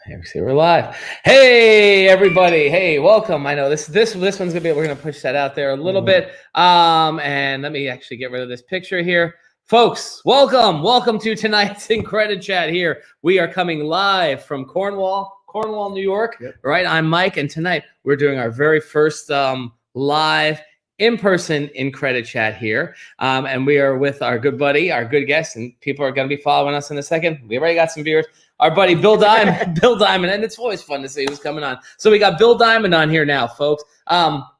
See, we're live. Hey, everybody. Hey, welcome. I know this one's gonna be. We're gonna push that out there a little bit. And let me actually get rid of this picture here, folks. Welcome to tonight's IncrediChat. Here we are coming live from Cornwall, New York. Yep. Right. I'm Mike, and tonight we're doing our very first live in-person IncrediChat here, and we are with our good buddy, our good guest, and people are going to be following us in a second. We've already got some viewers. Our buddy Bill Diamond, and it's always fun to see who's coming on. So we got Bill Diamond on here now, folks.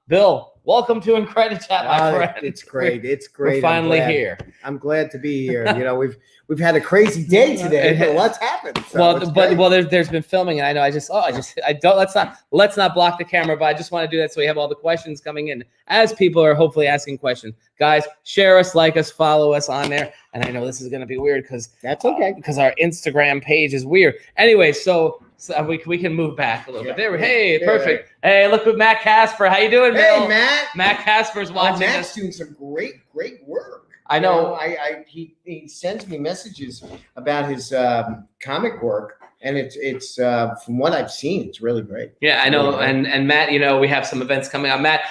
Bill, welcome to IncrediChat, my friend. It's great. We're finally here. I'm glad to be here. You know, we've had a crazy day today, but lots happened. So there's been filming, and I know let's not block the camera, but I just want to do that so we have all the questions coming in as people are hopefully asking questions. Guys, share us, like us, follow us on there. And I know this is going to be weird because that's okay because our Instagram page is weird. Anyway, so we can move back a little bit. Hey, perfect. Hey, look at Matt Casper. How you doing, Bill? Hey, Matt. Matt Casper's watching. Matt's doing some great work. I know. He sends me messages about his comic work, and it's from what I've seen, it's really great. Yeah, I know. And Matt, you know, we have some events coming up. Matt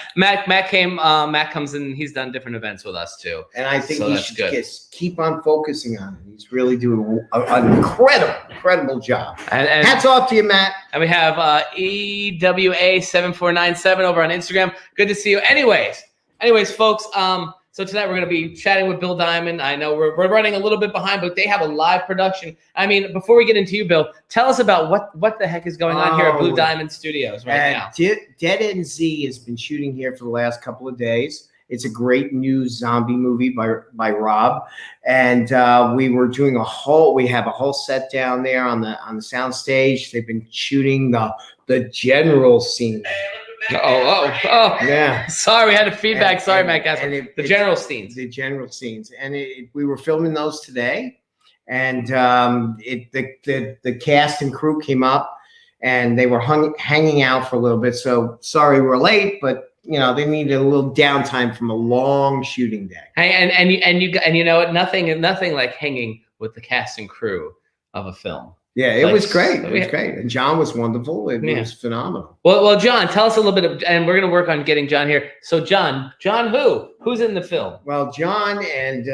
comes in. He's done different events with us too. And I think he should just keep on focusing on it. He's really doing an incredible job. And hats off to you, Matt. And we have EWA7497 over on Instagram. Good to see you. Anyways, folks. So tonight we're going to be chatting with Bill Diamond. I know we're running a little bit behind, but they have a live production. I mean, before we get into you, Bill, tell us about what the heck is going on here at Blue Diamond Studios right now. Dead End Z has been shooting here for the last couple of days. It's a great new zombie movie by Rob, and we have a whole set down there on the sound stage. They've been shooting the general scene. Oh, yeah. Sorry, we had a feedback. Sorry, Matt Casper. The general scenes. The general scenes. And we were filming those today. And the cast and crew came up and they were hanging out for a little bit. So sorry we're late, but you know, they needed a little downtime from a long shooting day. Hey, and you know what? Nothing like hanging with the cast and crew of a film. Yeah, it was great. It was great. And John was wonderful. It was phenomenal. Well, John, tell us a little bit and we're going to work on getting John here. So John who? Who's in the film? Well, John, and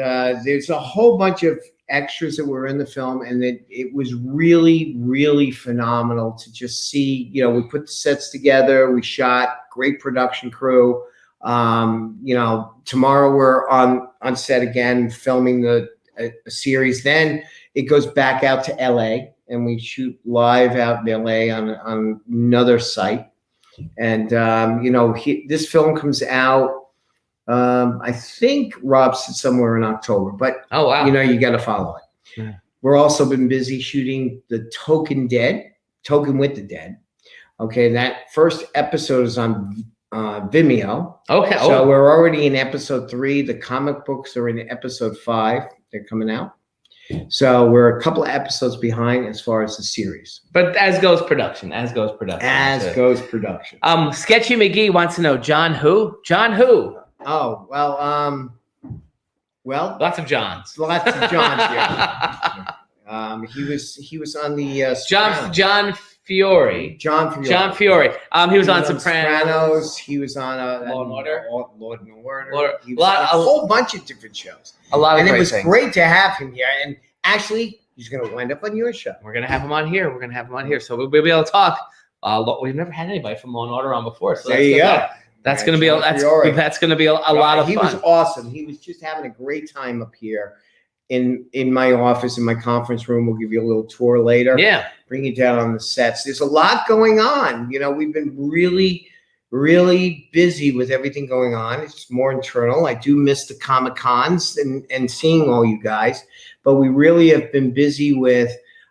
there's a whole bunch of extras that were in the film, and it was really, really phenomenal to just see. You know, we put the sets together, we shot, great production crew. You know, tomorrow we're on set again, filming a series. Then it goes back out to LA. And we shoot live out in LA on another site. And, you know, this film comes out, I think Rob said somewhere in October. But, you know, you got to follow it. Yeah. We're also been busy shooting the Token with the Dead. Okay, that first episode is on Vimeo. Okay. So we're already in episode 3. The comic books are in episode 5. They're coming out. So we're a couple of episodes behind as far as the series. But as goes production. Sketchy McGee wants to know John who? Oh, well, lots of Johns. Yeah. He was on the John Fiore. He was on Sopranos. He was on Law and Order. He was on a whole bunch of different shows. And it was great to have him here. And actually, he's going to wind up on your show. We're going to have him on here. So we'll be able to talk. We've never had anybody from Law and Order on before. So there you go. That's going to be a lot of fun. He was awesome. He was just having a great time up here in my office, in my conference room. We'll give you a little tour later. Yeah. Bring you down on the sets. There's a lot going on. You know, we've been really, really busy with everything going on. It's more internal. I do miss the Comic-Cons and seeing all you guys, but we really have been busy with,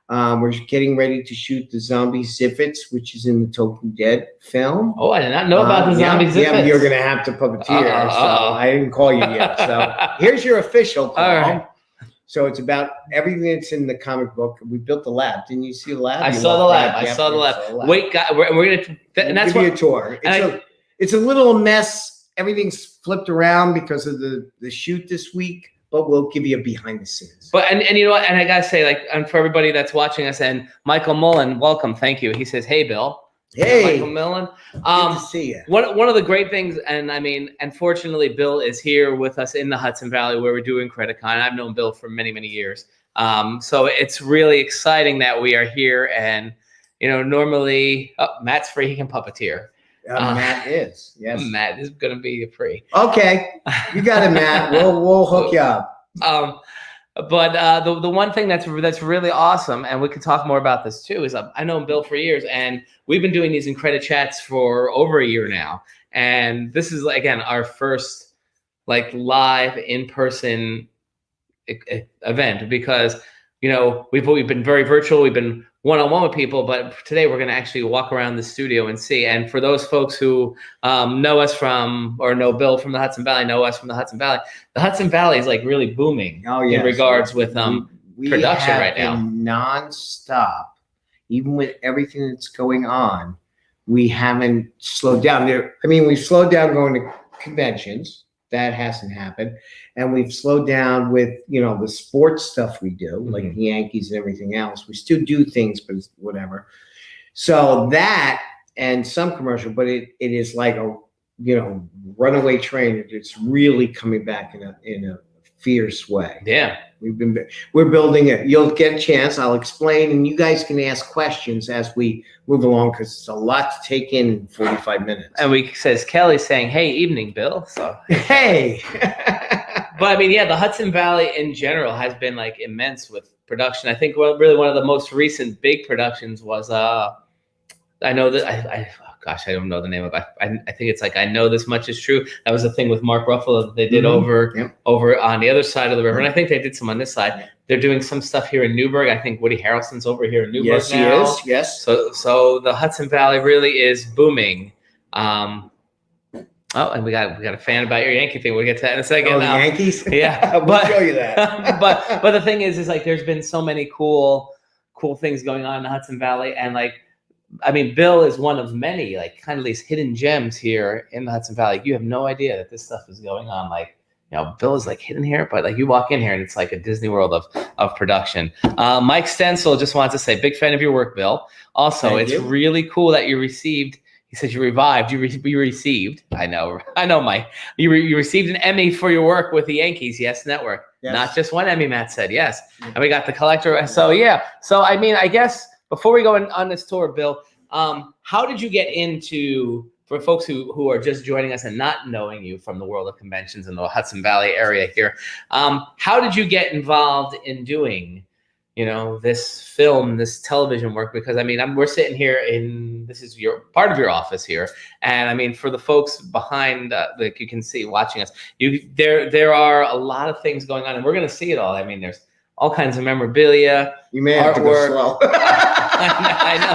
we're getting ready to shoot the Zombie Zipits, which is in the Token Dead film. Oh, I did not know about the Zombie Zipits. Yeah, you're going to have to puppeteer. So I didn't call you yet. So here's your official call. All right. So it's about everything that's in the comic book. We built the lab. Didn't you see the lab? I saw the lab. Wait, guys, we're going to, and that's give you a tour. It's a little mess. Everything's flipped around because of the shoot this week. but we'll give you a behind the scenes. But and you know what? And I gotta say, like, and for everybody that's watching us, and Michael Mullen, welcome, thank you. He says, "Hey, Bill." Hey, Michael Mullen. Good to see you. One of the great things, and I mean, unfortunately, Bill is here with us in the Hudson Valley where we're doing Incredicon. I've known Bill for many, many years. So it's really exciting that we are here. And, you know, normally, Matt's free. He can puppeteer. Matt is. Yes. Matt is going to be free. Okay. You got it, Matt. We'll hook you up. But the one thing that's really awesome, and we could talk more about this too, is I know Bill for years, and we've been doing these IncrediChats for over a year now. And this is, again, our first like live in-person event, because, you know, we've been very virtual. We've been one-on-one with people, but today we're going to actually walk around the studio and see. And for those folks who know us from, or know Bill from the Hudson Valley, know us from the Hudson Valley is like really booming in regards with production right now. Nonstop, even with everything that's going on, we haven't slowed down. I mean, we've slowed down going to conventions. That hasn't happened. And we've slowed down with, you know, the sports stuff we do, like the Yankees and everything else. We still do things, but it's whatever. So that and some commercial, but it is like a, you know, runaway train. It's really coming back in a fierce way. Yeah. We're building it. You'll get a chance. I'll explain, and you guys can ask questions as we move along, because it's a lot to take in 45 minutes. And says Kelly saying, "Hey, evening, Bill." So hey. But I mean, yeah, the Hudson Valley in general has been like immense with production. I think really one of the most recent big productions was I know that gosh, I don't know the name of it. I think it's like I Know This Much Is True. That was the thing with Mark Ruffalo that they did over on the other side of the river. And I think they did some on this side. They're doing some stuff here in Newburgh. I think Woody Harrelson's over here in Newburgh now. Yes, he is. Yes. So the Hudson Valley really is booming. Oh, and we got a fan about your Yankee thing. We'll get to that in a second. Oh, the Yankees? Yeah. We'll show you that. but the thing is like there's been so many cool things going on in the Hudson Valley. And like, I mean, Bill is one of many, like, kind of these hidden gems here in the Hudson Valley. You have no idea that this stuff is going on. Like, you know, Bill is like hidden here, but like you walk in here and it's like a Disney World of production. Mike Stencil just wants to say, big fan of your work, Bill. Also, it's really cool that you received. He says you revived. You received. I know, Mike. You received an Emmy for your work with the Yankees. Yes, Network. Yes. Not just one Emmy. Matt said yes, and we got the collector. So yeah. So I mean, I guess. Before we go on this tour, Bill, how did you get into, for folks who are just joining us and not knowing you from the world of conventions in the Hudson Valley area here, how did you get involved in doing, you know, this film, this television work? Because I mean, we're sitting here this is part of your office here, and I mean, for the folks behind, like you can see watching us, there are a lot of things going on, and we're going to see it all. I mean, there's all kinds of memorabilia. You may have to go slow. I know.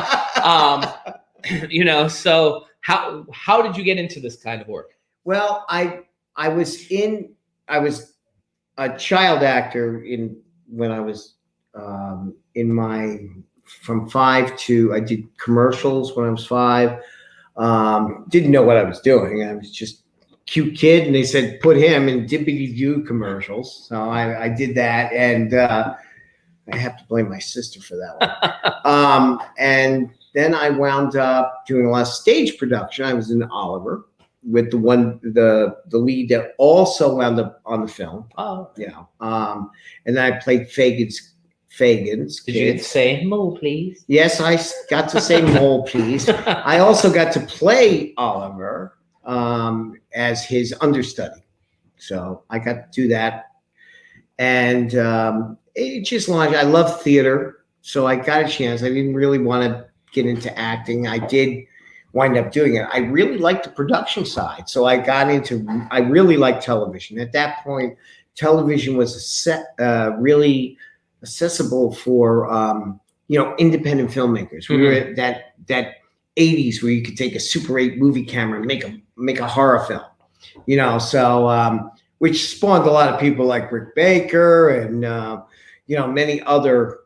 You know, so how did you get into this kind of work? Well, I was a child actor when I was from 5 to, I did commercials when I was 5. Didn't know what I was doing. I was just cute kid, and they said put him in dippity-doo commercials, so I did that, and I have to blame my sister for that one. And then I wound up doing a lot of stage production. I was in Oliver with the lead that also wound up on the film. Oh, yeah. And then I played Fagans. Did you get to say "Mole, please"? Yes, I got to say "Mole, please." I also got to play Oliver as his understudy. So I got to do that. And it just launched. I love theater, so I got a chance. I didn't really want to get into acting. I did wind up doing it. I really liked the production side, so I really liked television. At that point, television was really accessible for independent filmmakers. We were at that 80s where you could take a Super 8 movie camera and make a horror film, you know. So which spawned a lot of people like Rick Baker and many other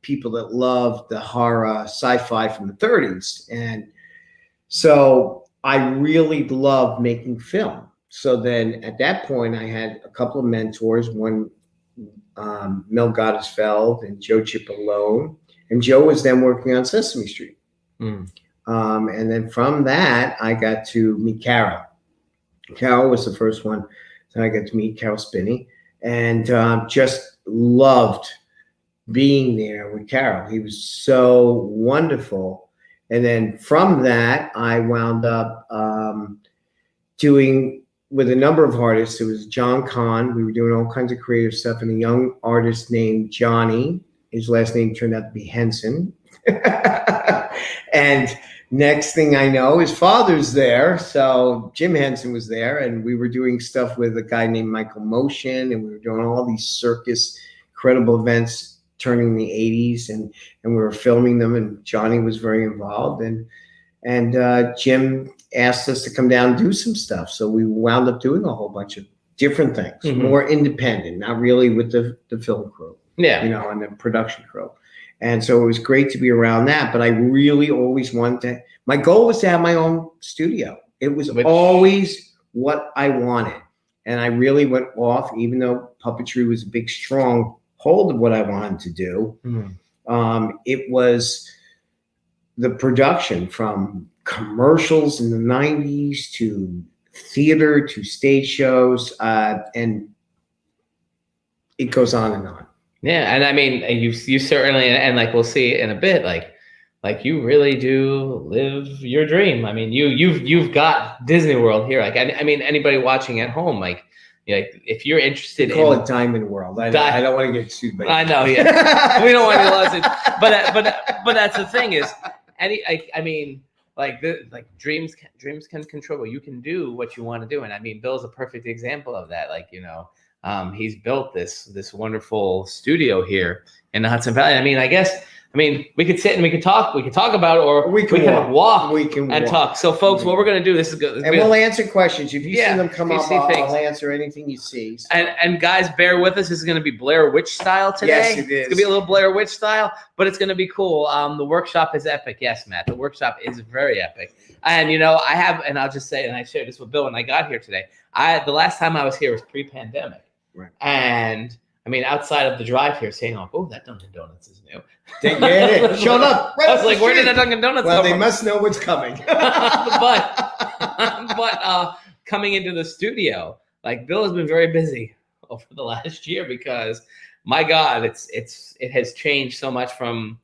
people that loved the horror sci-fi from the 30s. And so I really loved making film. So then at that point, I had a couple of mentors, one Mel Goddesfeld and Joe Cipollone. And Joe was then working on Sesame Street. And then from that, I got to meet Carol. Carol was the first one. So I got to meet Carol Spinney and just loved being there with Carol. He was so wonderful. And then from that, I wound up doing with a number of artists. It was John Kahn. We were doing all kinds of creative stuff. And a young artist named Johnny, his last name turned out to be Henson. And next thing I know, his father's there. So Jim Henson was there, and we were doing stuff with a guy named Michael Motion, and we were doing all these circus credible events turning the 80s, and we were filming them, and Johnny was very involved. And Jim asked us to come down and do some stuff. So we wound up doing a whole bunch of different things, more independent, not really with the film crew, and the production crew. And so it was great to be around that. But I really always wanted to, my goal was to have my own studio. It was always what I wanted. And I really went off, even though puppetry was a big, strong hold of what I wanted to do. It was the production, from commercials in the 90s to theater to stage shows. And it goes on and on. Yeah, and I mean, you certainly, and like we'll see in a bit, like you really do live your dream. I mean, you've got Disney World here. Like, I mean, anybody watching at home, like if you're interested, call it Diamond World. I don't want to get sued by you. I know, yeah, we don't want any lawsuits. But that's the thing is, I mean, like dreams can control. You can do what you want to do, and I mean, Bill's a perfect example of that. Like, he's built this wonderful studio here in the Hudson Valley. I mean, we could sit and we could talk about it, or we can walk and talk. So folks, what we're going to do, this is good. And we'll answer questions. If you see them come up, I'll answer anything you see. So. And guys, bear with us. This is going to be Blair Witch style today. Yes, it is. It's going to be a little Blair Witch style, but it's going to be cool. The workshop is epic. Yes, Matt, the workshop is very epic. And, I have, and I'll just say, and I shared this with Bill when I got here today. The last time I was here was pre-pandemic. Right. And I mean, outside of the drive here, saying, "Oh, that Dunkin' Donuts is new." It showed up. Right, I was like, "Where did that Dunkin' Donuts come from?" Well, they must know what's coming. but coming into the studio, like Bill has been very busy over the last year because, my God, it has changed so much from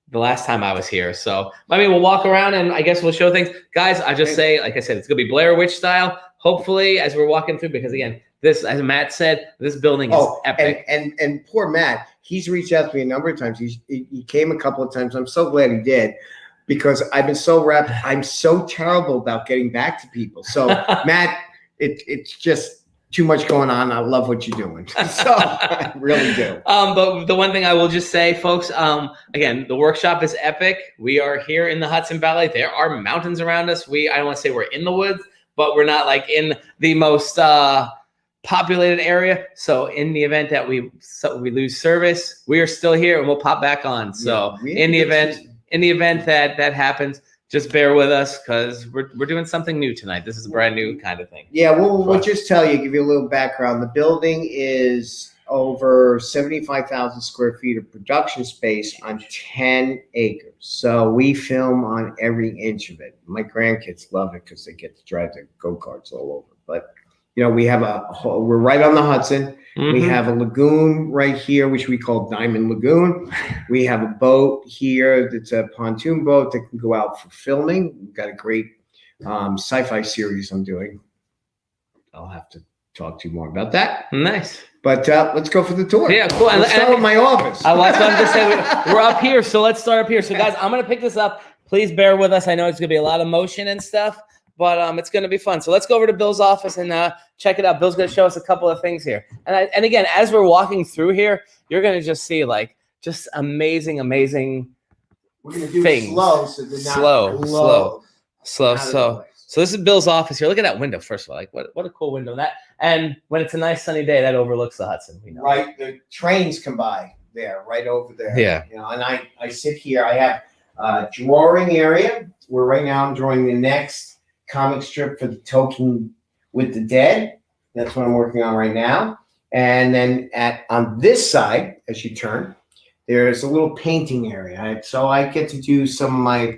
the last time I was here. So I mean, we'll walk around and I guess we'll show things, guys. I just say, like I said, it's gonna be Blair Witch style. Hopefully, as we're walking through, because again, this, as Matt said, this building is epic. And poor Matt, he's reached out to me a number of times. He came a couple of times. I'm so glad he did, because I've been so wrapped. I'm so terrible about getting back to people. So Matt, it's just too much going on. I love what you're doing. So I really do. But the one thing I will just say, folks, again, the workshop is epic. We are here in the Hudson Valley. There are mountains around us. I don't want to say we're in the woods, but we're not like in the most populated area. So in the event that we lose service, we are still here and we'll pop back on. So in the event that happens, just bear with us, because we're doing something new tonight. This is a brand new kind of thing. Yeah, we'll just give you a little background. The building is over 75,000 square feet of production space on 10 acres. So we film on every inch of it. My grandkids love it because they get to drive the go-karts all over. But we have we're right on the Hudson. Mm-hmm. We have a lagoon right here, which we call Diamond Lagoon. We have a boat here that's a pontoon boat that can go out for filming. We've got a great sci-fi series I'm doing. I'll have to talk to you more about that. Nice. But let's go for the tour. Yeah, cool. Let's start with my office. That's what I'm just saying. We're up here, so let's start up here. So guys, I'm going to pick this up. Please bear with us. I know it's going to be a lot of motion and stuff, but it's going to be fun. So let's go over to Bill's office and check it out. Bill's going to show us a couple of things here. And again, as we're walking through here, you're going to just see just amazing we're going to do things. It slow, so they're slow. So this is Bill's office here. Look at that window, first of all. What a cool window. And when it's a nice sunny day, that overlooks the Hudson. Right. The trains come by there, right over there. Yeah. And I sit here. I have a drawing area where right now I'm drawing the next comic strip for the Tolkien with the Dead. That's what I'm working on right now. And then on this side, as you turn, there's a little painting area. So I get to do some of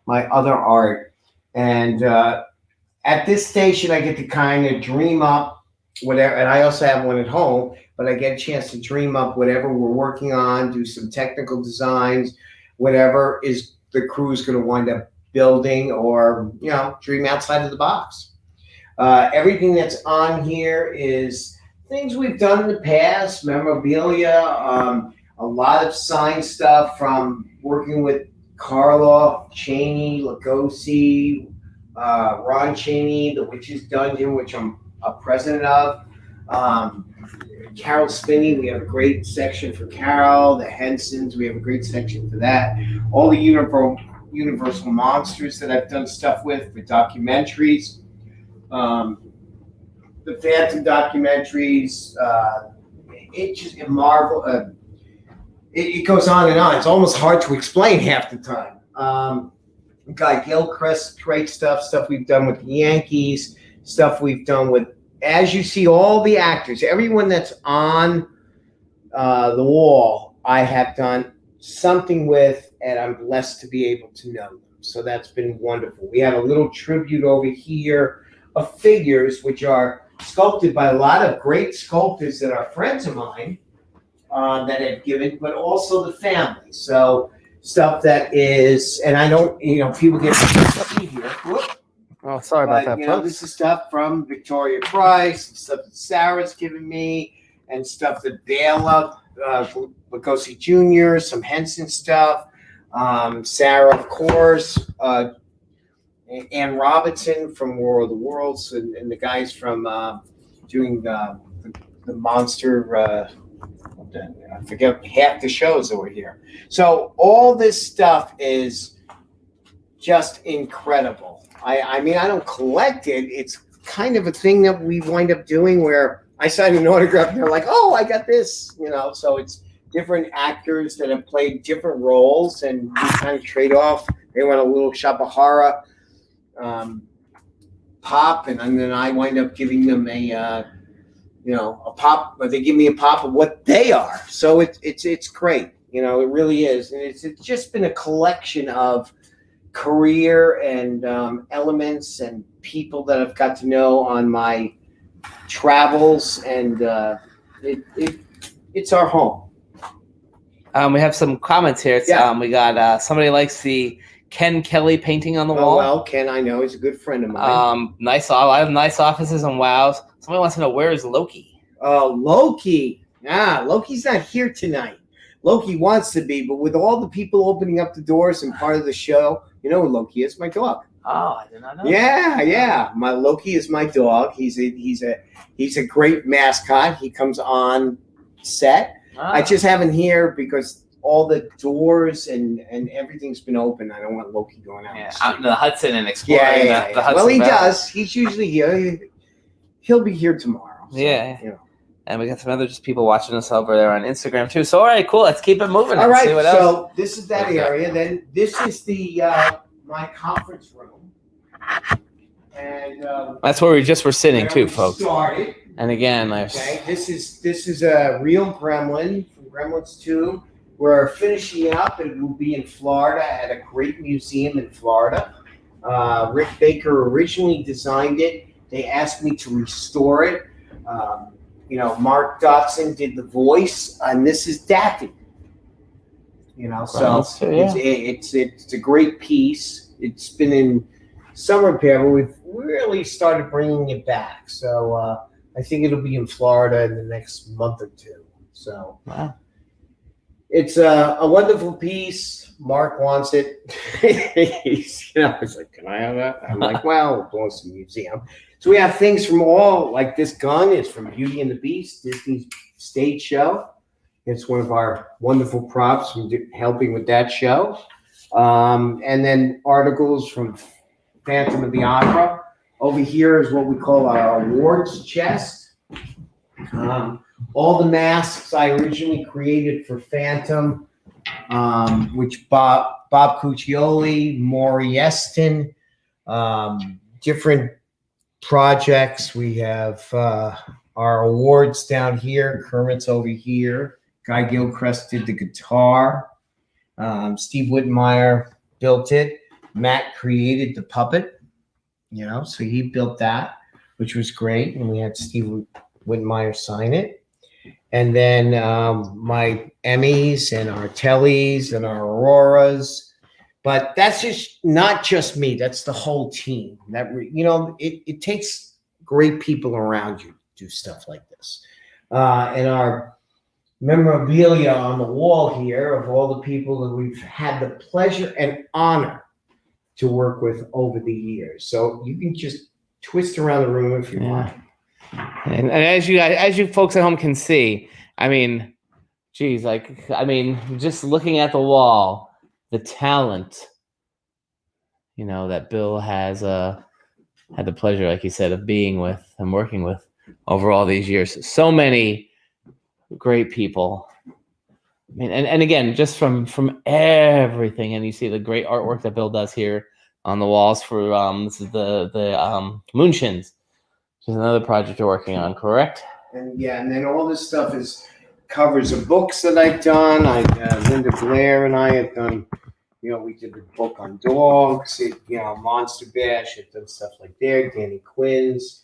my other art. And at this station, I get to kind of dream up whatever. And I also have one at home, but I get a chance to dream up whatever we're working on, do some technical designs, whatever is the crew's going to wind up building, or, you know, dream outside of the box. Everything that's on here is things we've done in the past, memorabilia, a lot of signed stuff from working with Karloff, Cheney, Lugosi, Ron Cheney, the Witch's Dungeon, which I'm a president of. Carol Spinney, we have a great section for Carol. The Hensons, we have a great section for that. All the Universal Monsters that I've done stuff with for documentaries. The Phantom documentaries, it Marvel. It goes on and on. It's almost hard to explain half the time. Guy Gilchrist, great stuff we've done with the Yankees, stuff we've done with, as you see, all the actors, everyone that's on the wall, I have done something with, and I'm blessed to be able to know them. So that's been wonderful. We have a little tribute over here of figures which are sculpted by a lot of great sculptors that are friends of mine that have given, but also the family. So stuff that is, and I don't, people get here. Whoop. Oh, sorry about that, folks. This is stuff from Victoria Price, stuff that Sarah's given me, and stuff that Bela, Lugosi Jr., some Henson stuff. Sarah, of course, Ann Robinson from War of the Worlds, and the guys from doing the monster, I forget half the shows that were here. So all this stuff is just incredible. I mean, I don't collect it. It's kind of a thing that we wind up doing where I sign an autograph and they're like, oh, I got this, so it's different actors that have played different roles, and we kind of trade off. They want a little Shapahara pop, and then I wind up giving them a pop, or they give me a pop of what they are. So it's great. It really is. And it's just been a collection of career and elements and people that I've got to know on my travels, and it's our home. We have some comments here. We got somebody likes the Ken Kelly painting on the wall. Oh, well, Ken, I know, he's a good friend of mine. I have nice offices and wows. Somebody wants to know, where is Loki? Loki. Loki's not here tonight. Loki wants to be, but with all the people opening up the doors and part of the show, you know who Loki is? My dog. Oh, I did not know. Yeah. My Loki is my dog. He's a great mascot. He comes on set. I just haven't here because all the doors and everything's been open. I don't want Loki going out. Yeah, out in the Hudson and exploring the Hudson. Well, he Valley. does. He's usually here. He'll be here tomorrow. So, And we got some other just people watching us over there on Instagram too. So all right, cool. Let's keep it moving. All right. See what else. So this is that area. Then this is the my conference room, and that's where we just were sitting too, folks. Started. And again, this is a real Gremlin from Gremlins 2. We're finishing up. It will be in Florida at a great museum in Florida. Rick Baker originally designed it. They asked me to restore it. Mark Dodson did the voice, and this is Daffy. So it's a great piece. It's been in some repair, but we've really started bringing it back. So I think it'll be in Florida in the next month or two. So wow. It's a wonderful piece. Mark wants it. He's like, can I have that? I'm like, well, it belongs to the museum. So we have things from all, like this gun is from Beauty and the Beast, Disney's stage show. It's one of our wonderful props from helping with that show. And then articles from Phantom of the Opera. Over here is what we call our awards chest. All the masks I originally created for Phantom, which Bob Cuccioli, Maury Eston, different projects. We have our awards down here. Kermit's over here. Guy Gilchrist did the guitar. Steve Whitmire built it. Matt created the puppet, so he built that, which was great. And we had Steve Whitmire sign it. And then my Emmys and our Tellys and our Auroras. But that's not just me. That's the whole team. It takes great people around you to do stuff like this. And our memorabilia on the wall here of all the people that we've had the pleasure and honor to work with over the years. So you can just twist around the room if you want. And as you folks at home can see, I mean, geez, just looking at the wall, the talent, that Bill has had the pleasure, like you said, of being with and working with over all these years. So many great people. I mean, and again, just from everything, and you see the great artwork that Bill does here on the walls for this is the Moonshins, which is another project you're working on, correct? And then all this stuff is covers of books that I've done. Linda Blair and I have done. We did a book on dogs. Monster Bash. I've done stuff like there. Danny Quinn's.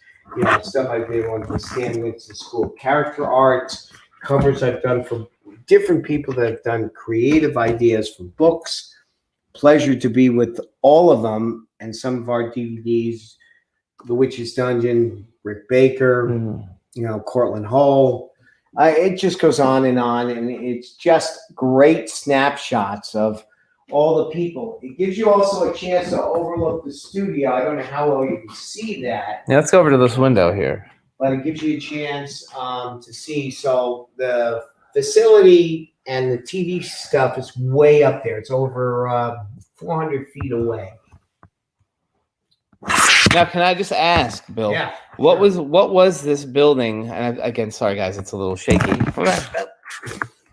Stuff I did on the Stan Winston School of Character Arts. Covers I've done for different people that have done creative ideas for books. Pleasure to be with all of them and some of our DVDs. The Witch's Dungeon, Rick Baker, Cortland Hull. It just goes on, and it's just great snapshots of all the people. It gives you also a chance to overlook the studio. I don't know how well you can see that. Yeah, let's go over to this window here. But it gives you a chance to see. So the facility and the TV stuff is way up there. It's over 400 feet away. Now, can I just ask, Bill? Yeah. What was this building? And again, sorry guys, it's a little shaky.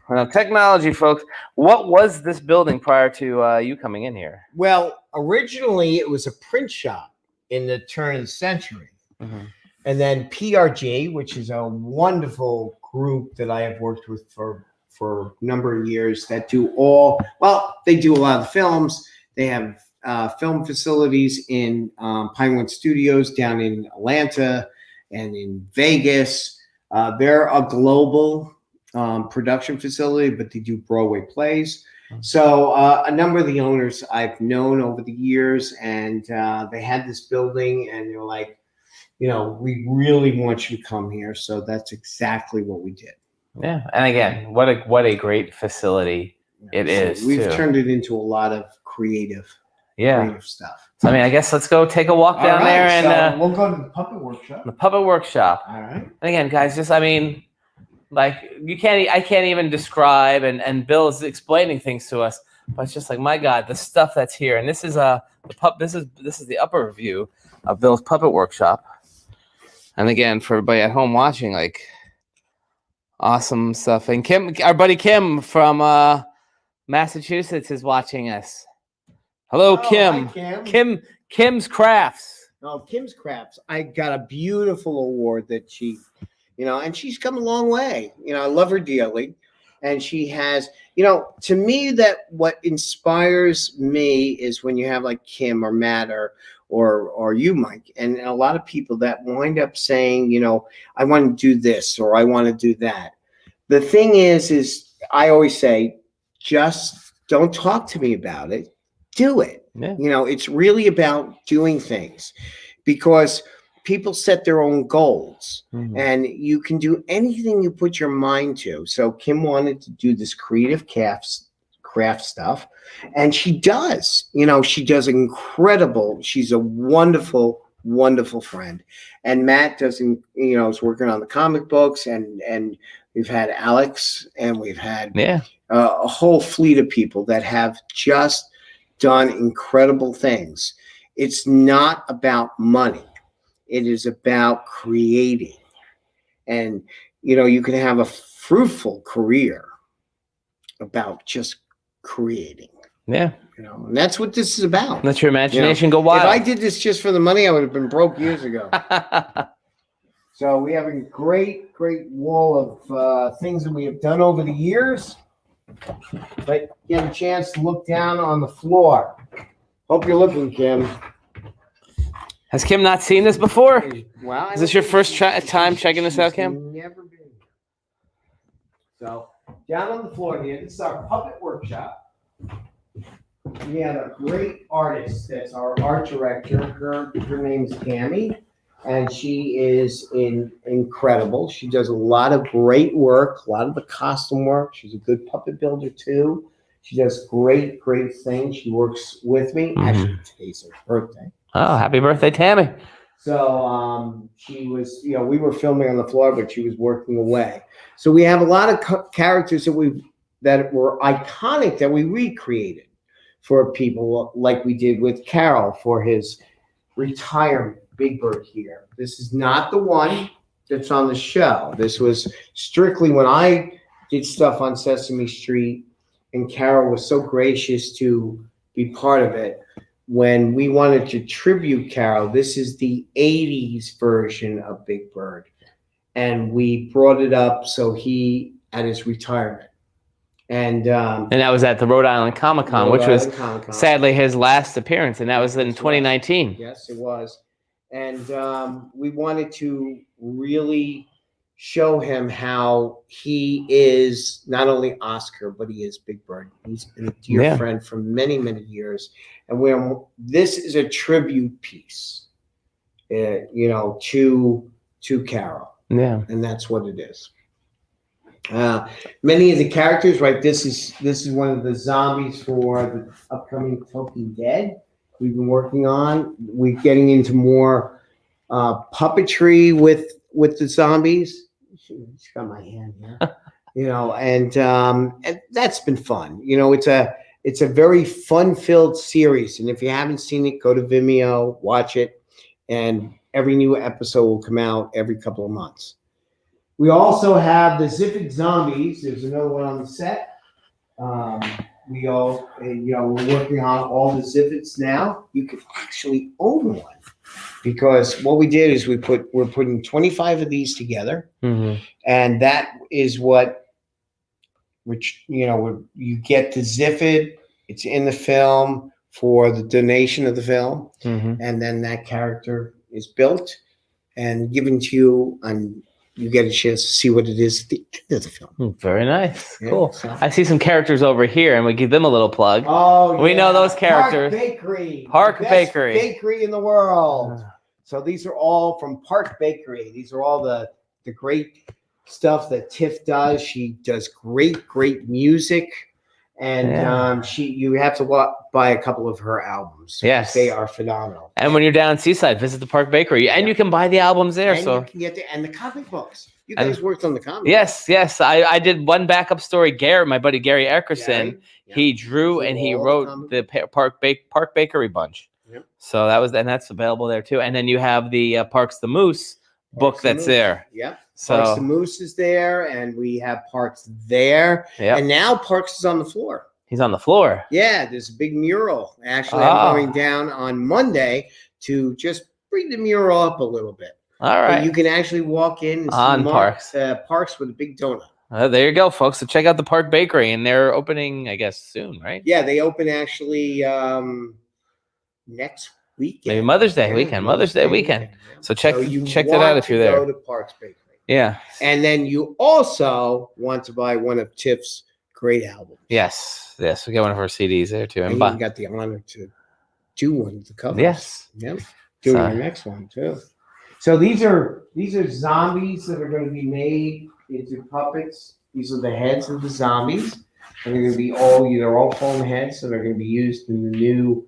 Now, technology, folks. What was this building prior to you coming in here? Well, originally it was a print shop in the turn of the century. Mm-hmm. And then PRG, which is a wonderful group that I have worked with for a number of years that they do a lot of films. They have film facilities in Pinewood Studios down in Atlanta and in Vegas. They're a global production facility, but they do Broadway plays. So a number of the owners I've known over the years, and they had this building, and they're like, we really want you to come here. So that's exactly what we did. Yeah, and again, what a great facility it is. We've turned it into a lot of creative stuff. So I guess let's go take a walk down there, and we'll go to the puppet workshop. The puppet workshop. All right. And again, guys, I can't even describe, and Bill is explaining things to us, but it's just like, my God, the stuff that's here. And this is this is the upper view of Bill's puppet workshop. And again, for everybody at home watching, awesome stuff. And Kim, our buddy Kim from Massachusetts is watching us. Hello, Kim. Hi, Kim. Kim's Crafts. Oh, Kim's Crafts. I got a beautiful award that she, and she's come a long way. I love her dearly. And she has, to me, that what inspires me is when you have like Kim or Matt or you, Mike, and a lot of people that wind up saying, I want to do this or I want to do that. The thing is I always say, just don't talk to me about it. Do it. Yeah. It's really about doing things, because people set their own goals, and you can do anything you put your mind to. So Kim wanted to do this creative craft stuff, and she does. She does incredible. She's a wonderful, wonderful friend. And Matt doesn't, is working on the comic books, and we've had Alex, and we've had a whole fleet of people that have just done incredible things. It's not about money. It is about creating. And, you can have a fruitful career about just creating. Yeah. And that's what this is about. Let your imagination go wild. If I did this just for the money, I would have been broke years ago. So we have a great wall of things that we have done over the years. But get a chance to look down on the floor. Hope you're looking, Kim. Has Kim not seen this before? Well, Is this your first time checking this out, Kim? Never been. So down on the floor here, this is our puppet workshop. We have a great artist that's our art director. Her name's Tammy, and she is incredible. She does a lot of great work, a lot of the costume work. She's a good puppet builder too. She does great things. She works with me. Actually, today's her birthday. Oh, happy birthday, Tammy. So she was, we were filming on the floor, but she was working away. So we have a lot of characters that were iconic that we recreated for people, like we did with Carol for his retirement. Big Bird here. This is not the one that's on the show. This was strictly when I did stuff on Sesame Street, and Carol was so gracious to be part of it. When we wanted to tribute Carol, this is the 80s version of Big Bird. And we brought it up so he at his retirement. And that was at the Rhode Island Comic Con, which was sadly his last appearance, and that was in 2019. Yes, it was. And we wanted to really show him how he is not only Oscar, but he is Big Bird. He's been a dear friend for many years. And this is a tribute piece, to Carol. Yeah. And that's what it is. Many of the characters, right? This is one of the zombies for the upcoming Talking Dead. We've been working on. We're getting into more puppetry with the zombies. It's got my hand here, and that's been fun. It's a very fun-filled series, and if you haven't seen it, go to Vimeo, watch it, and every new episode will come out every couple of months. We also have the Zipit Zombies. There's another one on the set. We're working on all the Zipits now. You can actually own one, because what we did is we're putting 25 of these together, and that is you get the Zipit. It's in the film for the donation of the film, and then that character is built and given to you, and you get a chance to see what it is at the end of the film. Very nice. Cool. So. I see some characters over here, and we give them a little plug. Oh, we know those characters. Park Bakery. Park Bakery. Best bakery in the world. So these are all from Park Bakery. These are all the great stuff that Tiff does. She does great music. And you have to buy a couple of her albums. Yes, they are phenomenal. And when you're down Seaside, visit the Park Bakery, and you can buy the albums there. And you can get and the comic books. You guys worked on the comic. Yes. I did one backup story. My buddy Gary Eckerson, he drew and he wrote the Park Bakery bunch. Yep. So that's available there too. And then you have the Parks the Moose book that's there. Yep. So Parks the Moose is there, and we have Parks there. Yep. And now Parks is on the floor. He's on the floor. Yeah, there's a big mural. Actually, I'm going down on Monday to just bring the mural up a little bit. All right. But you can actually walk in and see Parks with a big donut. There you go, folks. So check out the Park Bakery, and they're opening, I guess, soon, right? Yeah, they open actually next weekend. Maybe Mother's Day weekend. Mother's Day weekend. So check that out if you're there. Go to Parks Bakery. Yeah. And then you also want to buy one of Tiff's great albums. Yes. We got one of her CDs there too. And you got the honor to do one of the covers. Yes. Yep. Doing your next one too. So these are zombies that are going to be made into puppets. These are the heads of the zombies. And they're going to be all foam heads, so they're going to be used in the new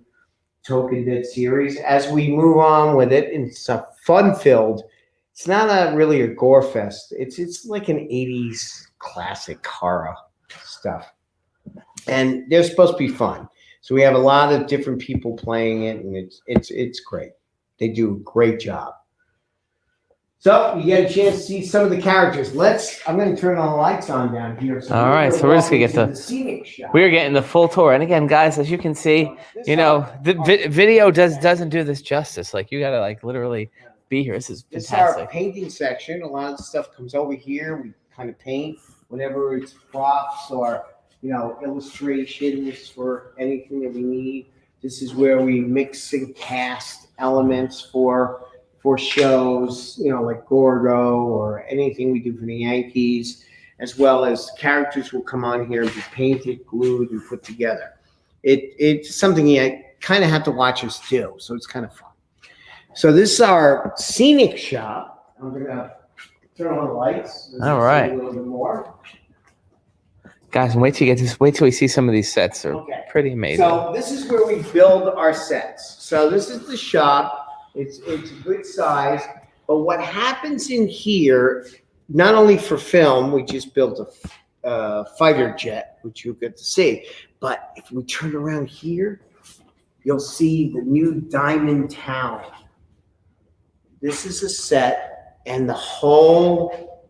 Talking Dead series. As we move on with it, it's a fun-filled. It's not really a gore fest. It's like an 80s classic horror stuff. And they're supposed to be fun. So we have a lot of different people playing it, and it's great. They do a great job. So you get a chance to see some of the characters. I'm going to turn all the lights on down here. So All right, so we're just gonna get the scenic shot. We're getting the full tour, and again, guys, as you can see, you know, the video doesn't do this justice. Like, you gotta like literally be here. This is This fantastic. is our painting section. A lot of the stuff comes over here. We kind of paint whenever it's props or, you know, illustrations for anything that we need. This is where we mix and cast elements for shows, you know, like Gorgo or anything we do for the Yankees, as well as characters will come on here and be painted, glued, and put together. It's something you kind of have to watch us do, so it's kind of fun. So this is our scenic shot. I'm gonna turn on the lights. All right. A little bit more. Guys, and wait till we see some of these sets. They're pretty amazing. So this is where we build our sets. So this is the shop. It's a good size, but what happens in here, not only for film, we just built a fighter jet, which you'll get to see, but if we turn around here, you'll see the new Diamond Town. This is a set, and the whole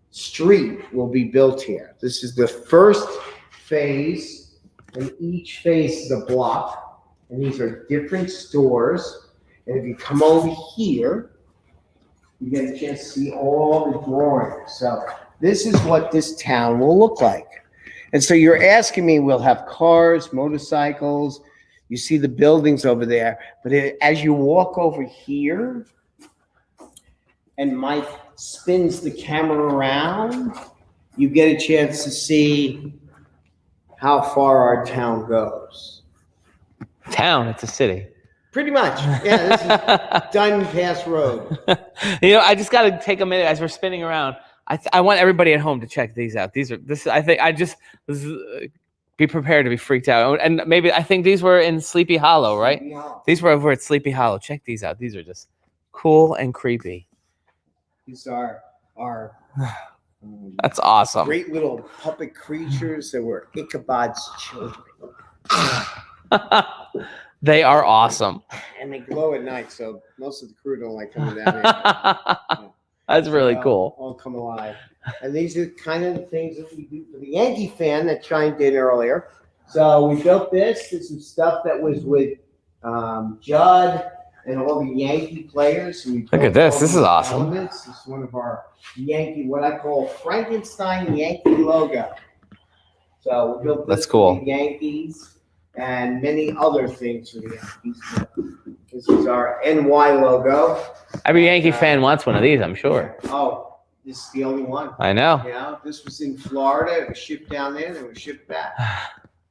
street will be built here. This is the first phase, and each phase is a block, and these are different stores. And if you come over here, you get a chance to see all the drawings. So this is what this town will look like. And so you're asking me, we'll have cars, motorcycles. You see the buildings over there. But as you walk over here, and Mike spins the camera around, you get a chance to see how far our town goes. Town, it's a city. Pretty much. Yeah, this is Diamond Pass Road. You know, I just got to take a minute as we're spinning around. I want everybody at home to check these out. Be prepared to be freaked out. And maybe I think these were in Sleepy Hollow, right? Sleepy Hollow. These were over at Sleepy Hollow. Check these out. These are just cool and creepy. These are our That's awesome. great little puppet creatures that were Ichabod's children. They are awesome. And they glow at night, so most of the crew don't like coming down here. That's really cool. All come alive. And these are kind of the things that we do for the Yankee fan that chimed in earlier. So we built this. There's some stuff that was with Judd and all the Yankee players. Look at this. This is awesome. This is one of our Yankee, what I call Frankenstein Yankee logo. So we built this That's cool. for the Yankees and many other things for the Yankees. This is our NY logo. Every Yankee fan wants one of these, I'm sure. Oh, this is the only one. I know. Yeah, this was in Florida. It was shipped down there and it was shipped back.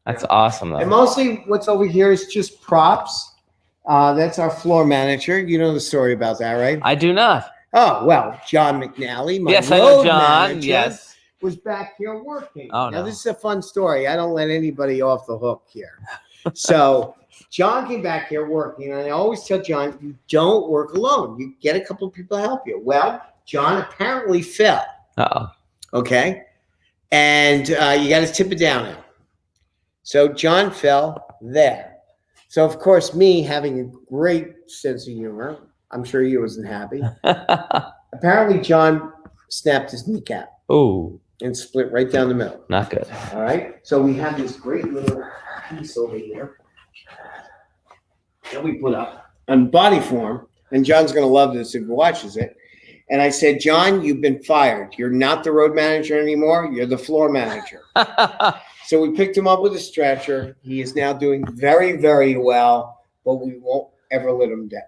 That's awesome, though. And mostly what's over here is just props. That's our floor manager. You know the story about that, right? I do not. Oh, well, John McNally, my Yes, I know road John. manager, Yes. was back here working. Oh, now, no. this is a fun story. I don't let anybody off the hook here. So John came back here working, and I always tell John, you don't work alone. You get a couple of people to help you. Well, John apparently fell. Uh-oh. Okay? And you got to tip it down now. So John fell there. So, of course, me having a great sense of humor, I'm sure he wasn't happy. Apparently, John snapped his kneecap. Ooh, And split right down the middle. not good. All right. So we have this great little piece over here that we put up on body form. And John's going to love this if he watches it. And I said, John, you've been fired. You're not the road manager anymore. You're the floor manager. So we picked him up with a stretcher. He is now doing very, very well, but we won't ever live him down.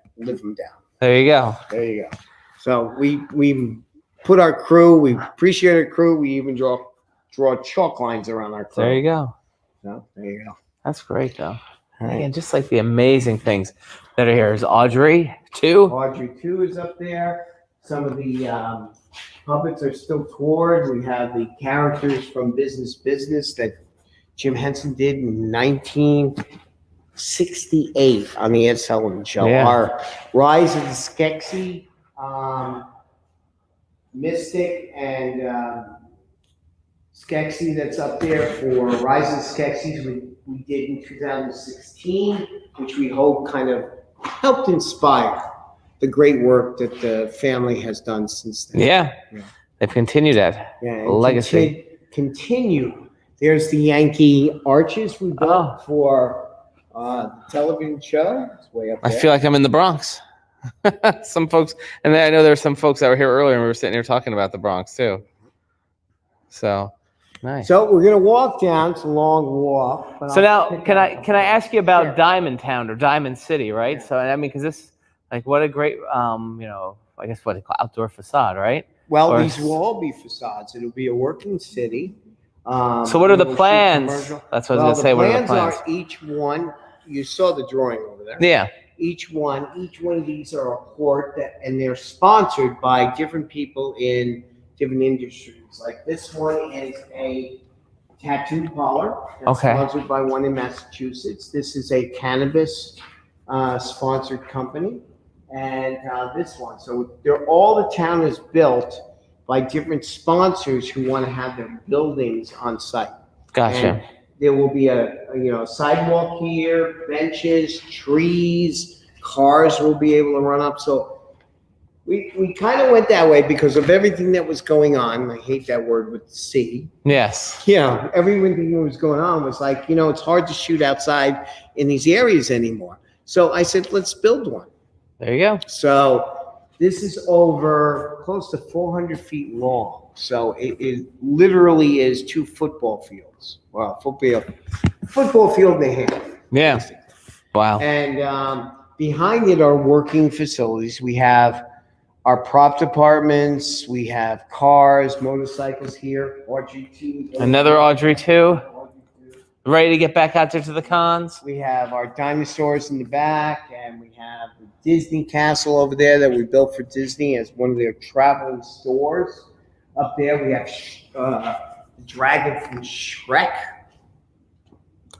There you go. There you go. So we put our crew. We appreciate our crew. We even draw chalk lines around our crew. There you go. So there you go. That's great, though. All right. And just like the amazing things that are here is Audrey, too. Audrey 2 is up there. Some of the puppets are still toured. We have the characters from Business that Jim Henson did in 1968 on the Ed Sullivan Show. Yeah. Our Rise of the Skeksis, Mystic and Skeksis that's up there for Rise of the Skeksis we did in 2016, which we hope kind of helped inspire. the great work that the family has done since then. Yeah. They've continued that legacy. Continue. There's the Yankee arches we built for the television show. It's way up there. I feel like I'm in the Bronx. Some folks, and I know there's some folks that were here earlier and we were sitting here talking about the Bronx too. So nice. So we're gonna walk down. It's a long walk. So now, can I ask you about Diamond Town or Diamond City, right? Yeah. So I mean, because this, like, what a great, I guess what they call outdoor facade, right? Well, these will all be facades. It'll be a working city. So what are the plans? That's what I was gonna say. What are the plans? Are each one. You saw the drawing over there. Yeah. Each one of these are a port and they're sponsored by different people in different industries. Like this one is a tattoo parlor. That's sponsored by one in Massachusetts. This is a cannabis sponsored company, and this one. So all the town is built by different sponsors who want to have their buildings on site. Gotcha. And there will be a sidewalk here, benches, trees, cars will be able to run up. So we kind of went that way because of everything that was going on. I hate that word with C. Yes. Yeah, everything that was going on was like, it's hard to shoot outside in these areas anymore. So I said, let's build one. There you go. So this is over close to 400 feet long. So it literally is 2 football fields. Well, football field and a half. Yeah. Basically. Wow. And behind it are working facilities. We have our prop departments. We have cars, motorcycles here. Audrey 2. Another Audrey 2. Ready to get back out there to the cons? We have our dinosaurs in the back, and we have the Disney castle over there that we built for Disney as one of their traveling stores. Up there, we have the dragon from Shrek.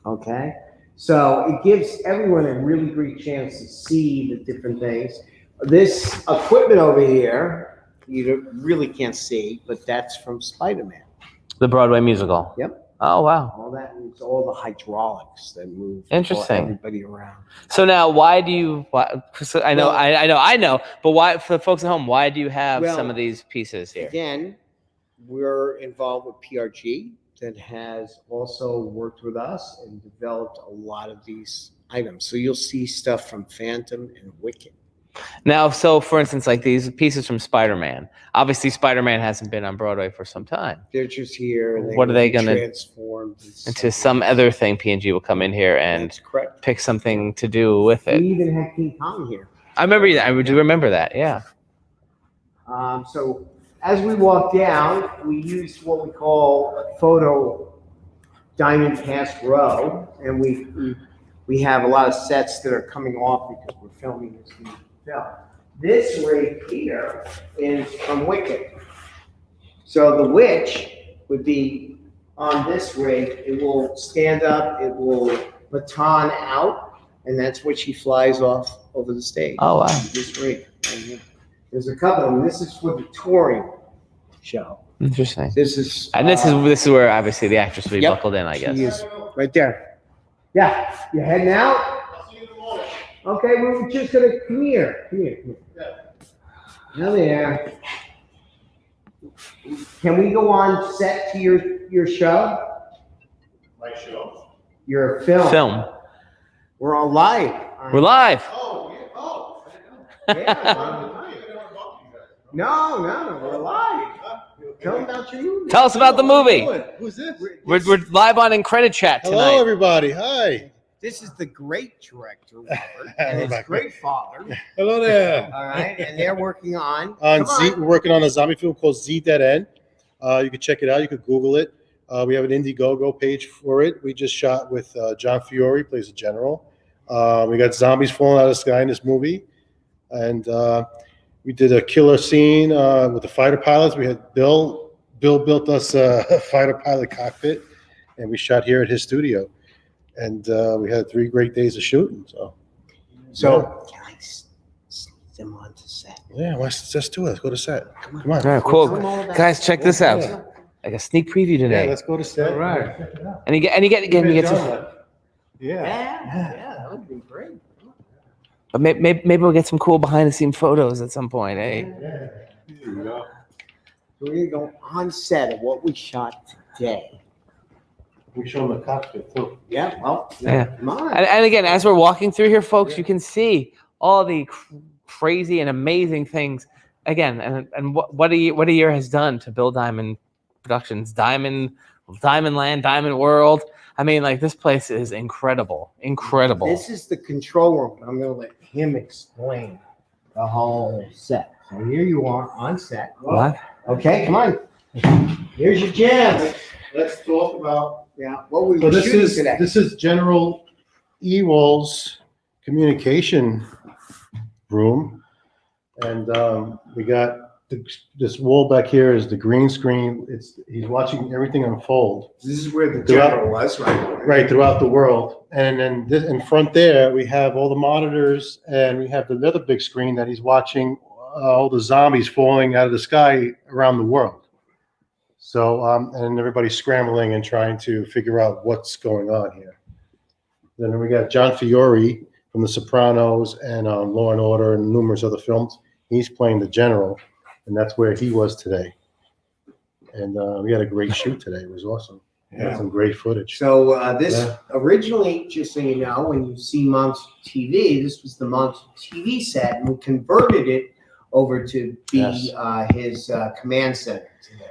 Okay. So it gives everyone a really great chance to see the different things. This equipment over here, you really can't see, but that's from Spider-Man. The Broadway musical. Yep. Oh, wow. All that is all the hydraulics that move everybody around. So now, why do you? So I know. But why, for the folks at home, why do you have some of these pieces here? Again, we're involved with PRG that has also worked with us and developed a lot of these items. So you'll see stuff from Phantom and Wicked. Now, so for instance, like these pieces from Spider-Man. Obviously, Spider-Man hasn't been on Broadway for some time. They're just here. And what are they going to transform into some other thing? P&G will come in here and pick something to do with it. We even had King Kong here. I remember that. I do remember that. Yeah. So as we walk down, we used what we call photo diamond cast row, and we have a lot of sets that are coming off because we're filming this new film. This right here is from Wicked. So the witch would be on this rig. It will stand up, it will baton out, and that's what she flies off over the stage. Oh, wow. This rig. There's a couple of them. This is for the touring show. Interesting. This is where obviously the actress will be buckled in, I guess. She is right there. Yeah. You're heading out? Okay, we're just gonna come here. Now there. Can we go on set to your show? My show? Your film. We're all live. We're live. Oh, yeah. Oh. Yeah. No, we're live. Tell them about your movie. Tell us about the movie. Who's this? We're live on IncrediChat tonight. Hello, everybody. Hi. This is the great director, Robert, and his great father. Hello there. All right, and they're working on We're working on a zombie film called Z Dead End. You can check it out. You could Google it. We have an Indiegogo page for it. We just shot with John Fiore, plays a general. We got zombies falling out of the sky in this movie, and we did a killer scene with the fighter pilots. We had Bill built us a fighter pilot cockpit, and we shot here at his studio. And we had 3 great days of shooting. So can I sneak them onto set? Yeah, let's do it. Let's go to set. Come on. All right, cool. Guys, check this out. Like a sneak preview today. Yeah, let's go to set. All right. And you get some. Yeah. Yeah, that would be great. But maybe we'll get some cool behind the scene photos at some point, eh? Yeah. There you go. So we're gonna go on set of what we shot today. We show them the cockpit too. Yeah, well, Yeah. come on. And again, as we're walking through here, folks, you can see all the crazy and amazing things. Again, and what a year has done to Bill Diamond Productions, Diamond Land, Diamond World. I mean, like, this place is incredible. This is the control room. I'm gonna let him explain the whole set. So here you are on set. What? Okay, come on. Here's your jam. Let's talk about. Yeah, what we So were this shooting is today. this is General Ewell's communication room, and we got this wall back here is the green screen. He's watching everything unfold. This is where the general was, right? Right, throughout the world. And then this, in front there, we have all the monitors, and we have the other big screen that he's watching all the zombies falling out of the sky around the world. So, and everybody's scrambling and trying to figure out what's going on here. Then we got John Fiore from The Sopranos and Law and Order and numerous other films. He's playing the general, and that's where he was today. And we had a great shoot today. It was awesome. Yeah. Some great footage. So this originally, just so you know, when you see Mondter TV, this was the Mondter TV set, and we converted it over to be his command center today.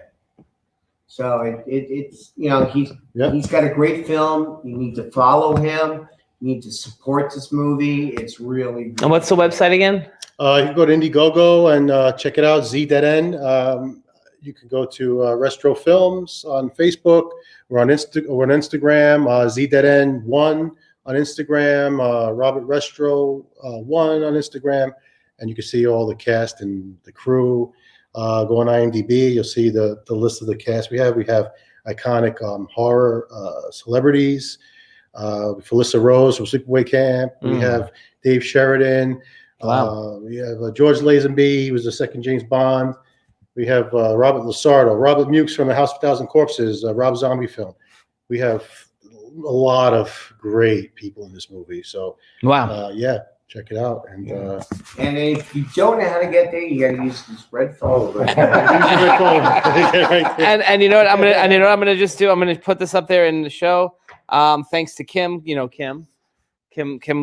So it's he's got a great film. You need to follow him. You need to support this movie. It's really. And what's the website again? You can go to Indiegogo and check it out. ZZN. You can go to Restro Films on Facebook. We're on Instagram. ZZN1 on Instagram. Robert Restro 1 on Instagram, and you can see all the cast and the crew. Go on IMDb. You'll see the list of the cast we have. We have iconic horror celebrities. Felissa Rose from Sleepaway Camp. We have Dave Sheridan. Wow. We have George Lazenby. He was the second James Bond. We have Robert Lasardo, Robert Mukes from The House of 1,000 Corpses, Rob Zombie film. We have a lot of great people in this movie. So, wow. Yeah, check it out. And if you don't know how to get there, you got to use this red phone. And you know what I'm gonna just do? I'm gonna put this up there in the show. Thanks to Kim. You know Kim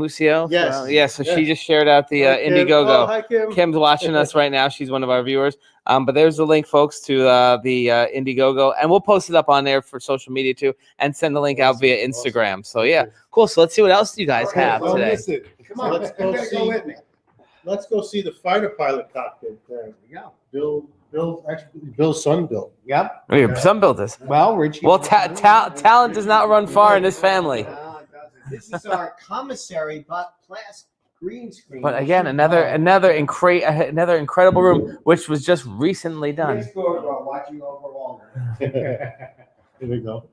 Lucio. Yes. So she just shared out the Indiegogo. Oh, hi, Kim. Kim's watching us right now. She's one of our viewers. But there's the link, folks, to the Indiegogo, and we'll post it up on there for social media too, and send the link out via Instagram. Awesome. So yeah, cool. So let's see what else you guys have today. Listen, come on, let's go see. With me. Let's go see the fighter pilot cockpit. There we go. Bill's son built. Yep. Oh, your son built this. Well, Richie. Well, talent does not run far in this family. This is our commissary, but plastic green screen. But again, another incredible room, which was just recently done. Watching over all. Here we go.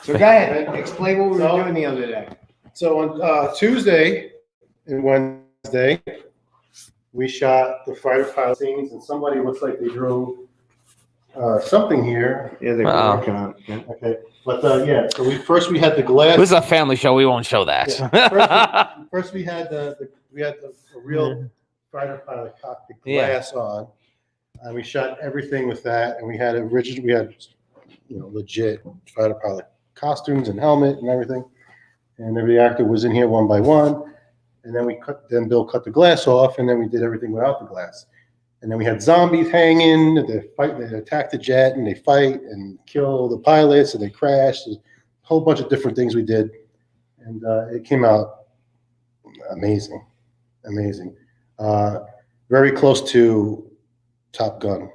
So go ahead, explain what we were doing the other day. So on Tuesday and Wednesday, we shot the fighter pilot scenes, and somebody looks like they drew something here. Yeah, they're working on it. Okay, but so we had the glass. This is a family show. We won't show that. Yeah. First we had the real fighter pilot cockpit glass on, and we shot everything with that, and we had legit fighter pilot costumes and helmet and everything, and every actor was in here one by one, and then Bill cut the glass off, and then we did everything without the glass. And then we had zombies hanging. They attack the jet, and they fight and kill the pilots, and they crash. There's a whole bunch of different things we did, and it came out amazing. Very close to Top Gun,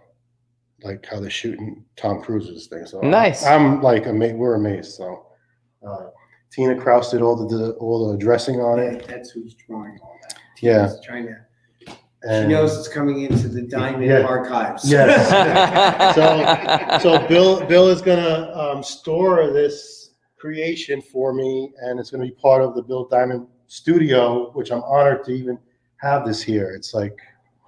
like how they're shooting Tom Cruise's thing. So nice. I'm like, we're amazed. So Tina Kraus did all the dressing on it. That's who's drawing all that. Tina's trying to. She knows it's coming into the Diamond archives. Yes. so Bill is gonna store this creation for me, and it's gonna be part of the Bill Diamond studio, which I'm honored to even have this here. It's like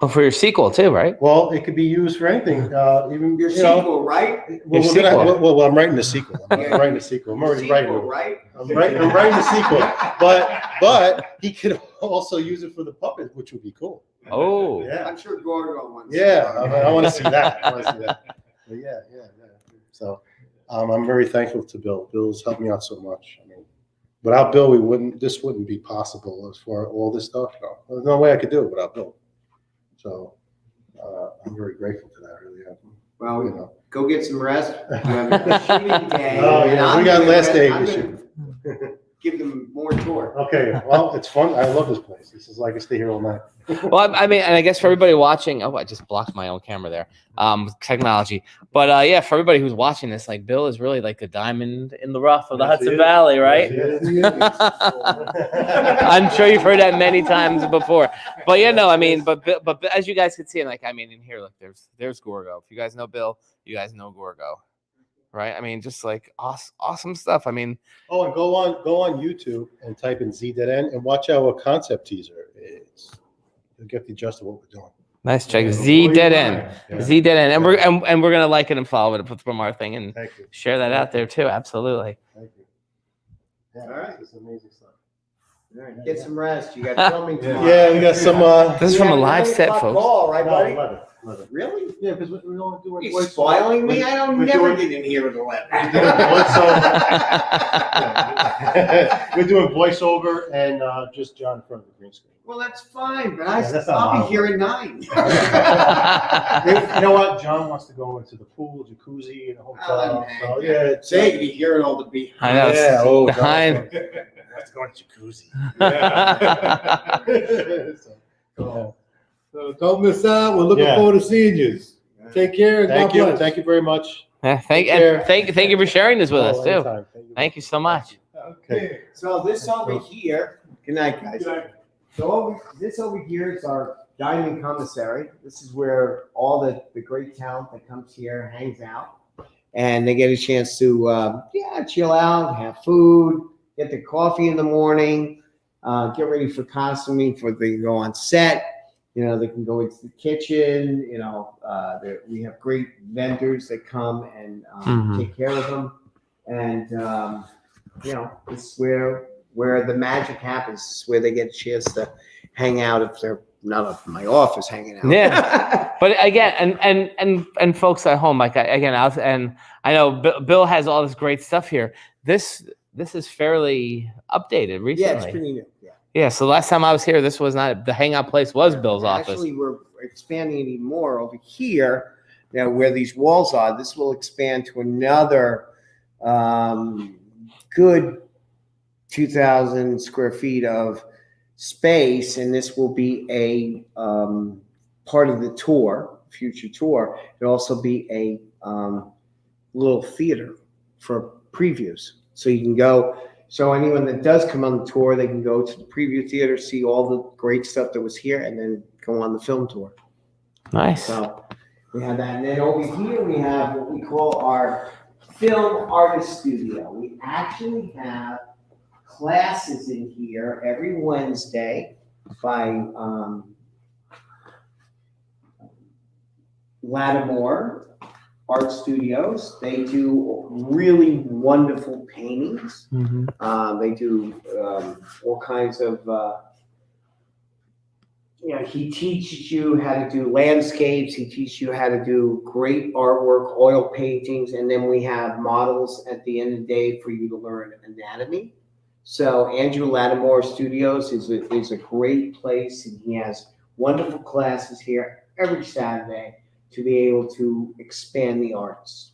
Well, for your sequel too, right? Well, it could be used for anything. Even Your you know, sequel, right? well, Your we're gonna, sequel. well, I'm writing the sequel. I'm Yeah, writing the sequel. I'm already writing it. right? I'm writing the sequel. But he could also use it for the puppet, which would be cool. Oh, Yeah. I'm sure Gorgo wants. Yeah, I want to see that. I want to see that. But yeah. So I'm very thankful to Bill. Bill's helped me out so much. I mean, without Bill, this wouldn't be possible as far all this stuff. No, there's no way I could do it without Bill. So I'm very grateful to that. I really am. Well, You know. go get some rest. You have a shooting day. Oh and yeah, I'm we got gonna- last day I'm to gonna shoot. Give them more tour. Okay, well, it's fun. I love this place. This is like I stay here all night. well, I mean, and I guess for everybody watching, I just blocked my own camera there. Technology, but yeah, for everybody who's watching this, like Bill is really like a diamond in the rough of the Yes, he Hudson is. Valley, right? Yes, he is. I'm sure you've heard that many times before, but yeah, no, I mean, but as you guys can see, like, I mean, in here, look, there's Gorgo. If you guys know Bill, you guys know Gorgo, right? I mean, just like awesome stuff. I mean, Oh, and go on YouTube and type in Z.N and watch our concept teaser. You'll get the gist of what we're doing. nice check. Yeah, Z.N. Yeah. Z.N. And we're gonna like it and follow it from our thing and Thank you. share that out there too. Absolutely. Thank you. Yeah, All right. this is amazing stuff. All right, get some rest. You got filming tomorrow. Yeah, we got some. This is from a live set, folks. Ball, right, buddy? 11. Really? Yeah, because we don't do Are it. you spoiling me? I don't we're never doing- get in here at 11. We're doing voiceover and just John in front of the green screen. Well, that's fine, but Yeah, that's not I'll my be here at 9. You know what? John wants to go into the pool, jacuzzi, and the hotel. So yeah, it's Say, you hearing all the beat. I know. Yeah, oh, behind. Let's go to jacuzzi. So don't miss out. We're looking Yeah. forward to seeing you. Take care. And Thank God you. bless. Thank you very much. Yeah, Take care. thank you for sharing this with us too. Anytime. Thank you so much. Okay. So this over here, good night, guys. So this over here is our dining commissary. This is where all the great talent that comes here hangs out. And they get a chance to, chill out, have food, get their coffee in the morning, get ready for costuming for they go on set. You know, they can go into the kitchen. You know, we have great vendors that come and take care of them. And, it's where the magic happens. It's where they get a chance to hang out if they're not up in my office hanging out. Yeah. But again, and folks at home, like I know Bill has all this great stuff here. This is fairly updated recently. Yeah, it's pretty new. Yeah. Yeah, so last time I was here, this was not the hangout place. Was Bill's office. Actually, we're expanding even more over here. Now, where these walls are, this will expand to another good 2,000 square feet of space, and this will be a part of the future tour. It'll also be a little theater for previews, so you can go. So anyone that does come on the tour, they can go to the preview theater, see all the great stuff that was here, and then go on the film tour. Nice. So we have that. And then over here, we have what we call our film artist studio. We actually have classes in here every Wednesday by Lattimore Art Studios. They do really wonderful paintings. They do all kinds of, he teaches you how to do landscapes. He teaches you how to do great artwork, oil paintings, and then we have models at the end of the day for you to learn anatomy. So Andrew Lattimore Studios is a great place, and he has wonderful classes here every Saturday to be able to expand the arts.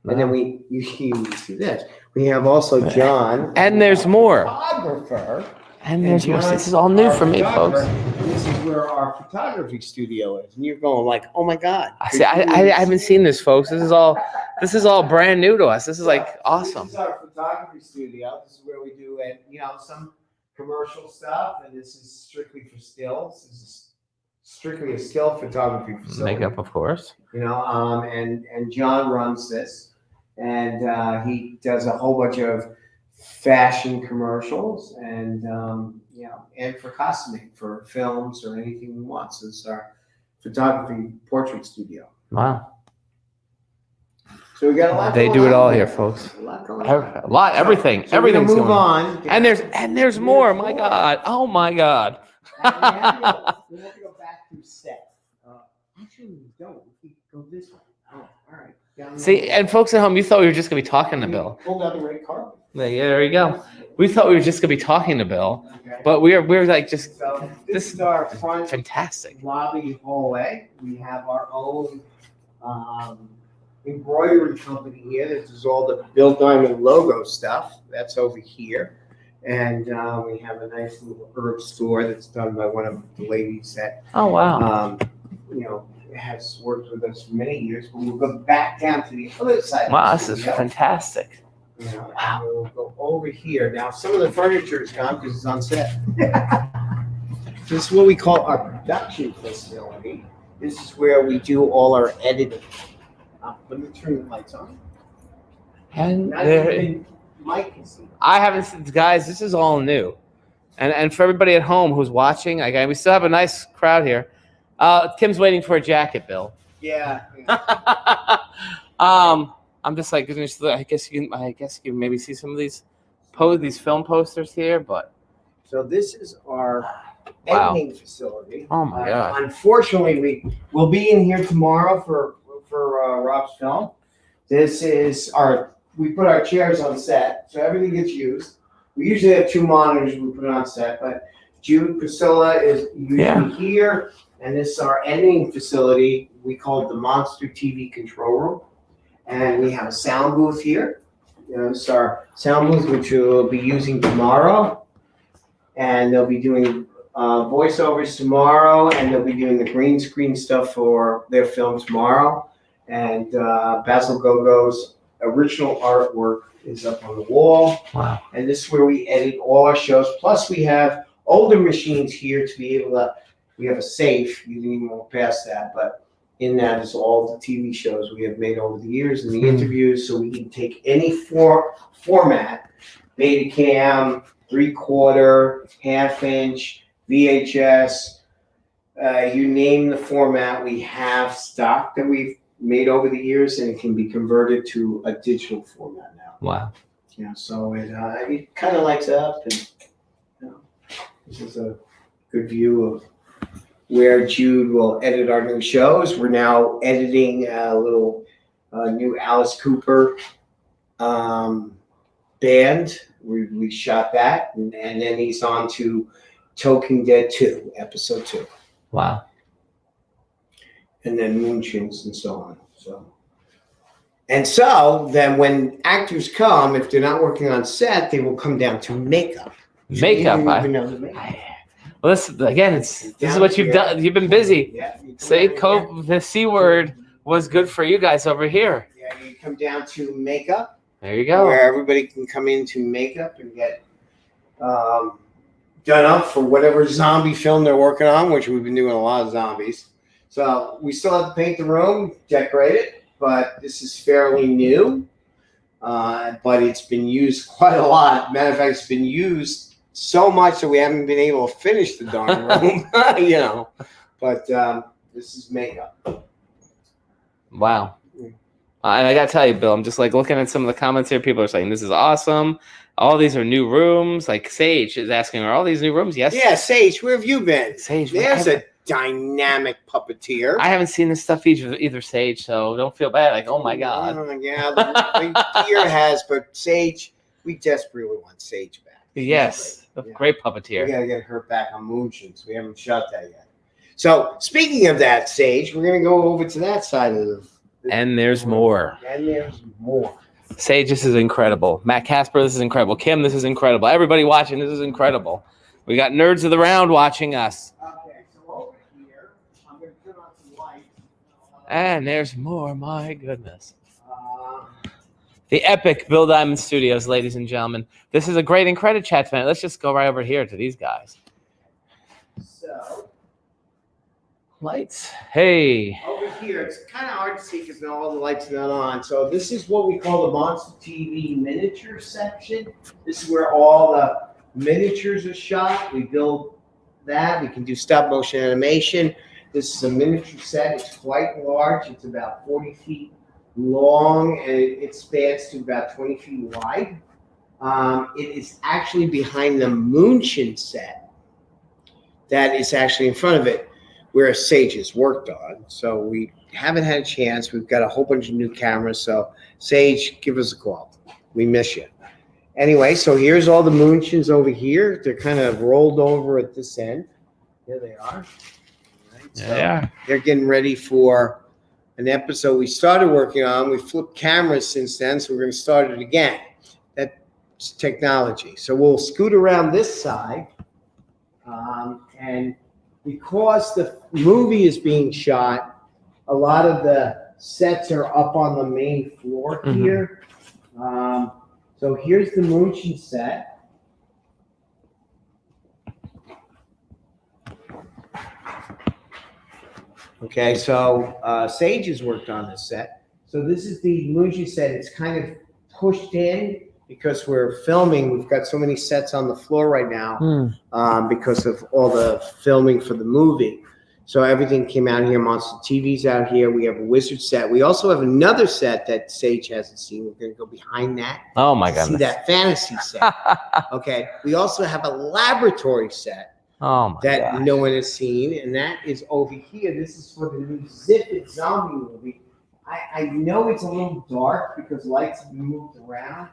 And then you see this. We have also John. And there's more. Photographer. And there's more. John, This is all new our for me, folks. photographer. This is where our photography studio is. And you're going like, oh my God. See, I haven't seen this, folks. This is all brand new to us. This is like awesome. This is our photography studio. This is where we do some commercial stuff, and this is strictly for stills. This is strictly a still photography facility. Makeup, of course. And John runs this, and he does a whole bunch of fashion commercials, and and for costuming for films or anything we want. So this is our photography portrait studio. Wow. So we got a lot. They going do it on all there. here, folks. A lot going on. A lot, everything. So we're gonna Everything's move going on. And there's more. My God. Oh my God. We have to go back through set. Actually, we don't. We go this way. Oh, all right. Down See, there. and folks at home, you thought we were just gonna be talking to Bill. Pulled out the red carpet. Yeah, there you go. We thought we were just gonna be talking to Bill, Okay. but we're like just So this this is our front fantastic. lobby hallway. We have our own embroidery company here that does all the Bill Diamond logo stuff. That's over here. And we have a nice little herb store that's done by one of the ladies that, Oh wow. has worked with us for many years. But we'll go back down to the other side. Wow, of this the is studio. fantastic. Wow. Wow. We'll go over here. Now, some of the furniture is gone because it's on set. This is what we call our production facility. This is where we do all our editing. Let me turn the lights on. And Not there, even Mike can see. I haven't seen, guys. This is all new, and for everybody at home who's watching, we still have a nice crowd here. Kim's waiting for a jacket, Bill. Yeah. I'm just like, I guess you can maybe see some of these film posters here, but So this is our Wow. editing facility. Oh my God. Unfortunately, we'll be in here tomorrow for Rob's film. This is we put our chairs on set, so everything gets used. We usually have 2 monitors we put on set, but Jude Priscilla is usually here, and this is our editing facility. We call it the Monster TV control room, and we have a sound booth here. This is our sound booth, which we'll be using tomorrow, and they'll be doing voiceovers tomorrow, and they'll be doing the green screen stuff for their film tomorrow. And Basil Gogo's original artwork is up on the wall. wow. And this is where we edit all our shows. Plus, we have older machines here to be able to. We have a safe. You didn't even walk past that, but in that is all the TV shows we have made over the years and the interviews. So we can take any format, Betacam, 3/4, half-inch, VHS. You name the format, we have stock that we've made over the years, and it can be converted to a digital format now. Wow. Yeah, so it kind of lights up, and this is a good view of where Jude will edit our new shows. We're now editing a little new Alice Cooper band. We shot that, and then he's on to Talking Dead 2, episode 2. Wow. And then Moonshins and so on. So then when actors come, if they're not working on set, they will come down to makeup. Makeup. You even know the makeup. Well, this is what you've done. You've been busy. Yeah, See, the C word was good for you guys over here. Yeah, you come down to makeup, There you go. where everybody can come into makeup and get done up for whatever zombie film they're working on, which we've been doing a lot of zombies. So we still have to paint the room, decorate it, but this is fairly new. But it's been used quite a lot. Matter of fact, it's been used so much that we haven't been able to finish the darn room, But this is makeup. Wow. And I gotta tell you, Bill, I'm just like looking at some of the comments here. People are saying this is awesome. All these are new rooms. Like Sage is asking, are all these new rooms? Yes. Yeah, Sage, where have you been? Sage. There's a dynamic puppeteer. I haven't seen this stuff either, Sage. So don't feel bad. Like, oh my God. Yeah, the year has, but Sage, we desperately want Sage back. Yes, a great puppeteer. We gotta get her back on Moonshins. We haven't shot that yet. So speaking of that, Sage, we're gonna go over to that side of the. And there's more. And there's more. Sage, this is incredible. Matt Casper, this is incredible. Kim, this is incredible. Everybody watching, this is incredible. We got nerds of the round watching us. Okay, so over here, I'm gonna turn on some lights. And there's more. My goodness. The epic Bill Diamond Studios, ladies and gentlemen. This is a great IncrediChat fan. Let's just go right over here to these guys. So Lights. Hey. over here, it's kind of hard to see because all the lights are not on. So this is what we call the Monster TV miniature section. This is where all the miniatures are shot. We build that. We can do stop motion animation. This is a miniature set. It's quite large. It's about 40 feet long, and it spans to about 20 feet wide. It is actually behind the Moonshine set that is actually in front of it, where Sage has worked on. So we haven't had a chance. We've got a whole bunch of new cameras. So Sage, give us a call. We miss you. Anyway, so here's all the Moonshins over here. They're kind of rolled over at this end. Here they are. Right, so Yeah. they're getting ready for an episode we started working on. We flipped cameras since then, so we're going to start it again. That's technology. So we'll scoot around this side. And because the movie is being shot, a lot of the sets are up on the main floor here. So here's the Moonshine set. Okay, so Sage has worked on this set. So this is the Moonshine set. It's kind of pushed in because we're filming. We've got so many sets on the floor right now because of all the filming for the movie. So everything came out here. Monster TV's out here. We have a Wizard set. We also have another set that Sage hasn't seen. We're going to go behind that. Oh my goodness. See that fantasy set. Okay. We also have a laboratory set that no one has seen, and that is over here. This is for the new Zipit Zombie movie. I know it's a little dark because lights have been moved around,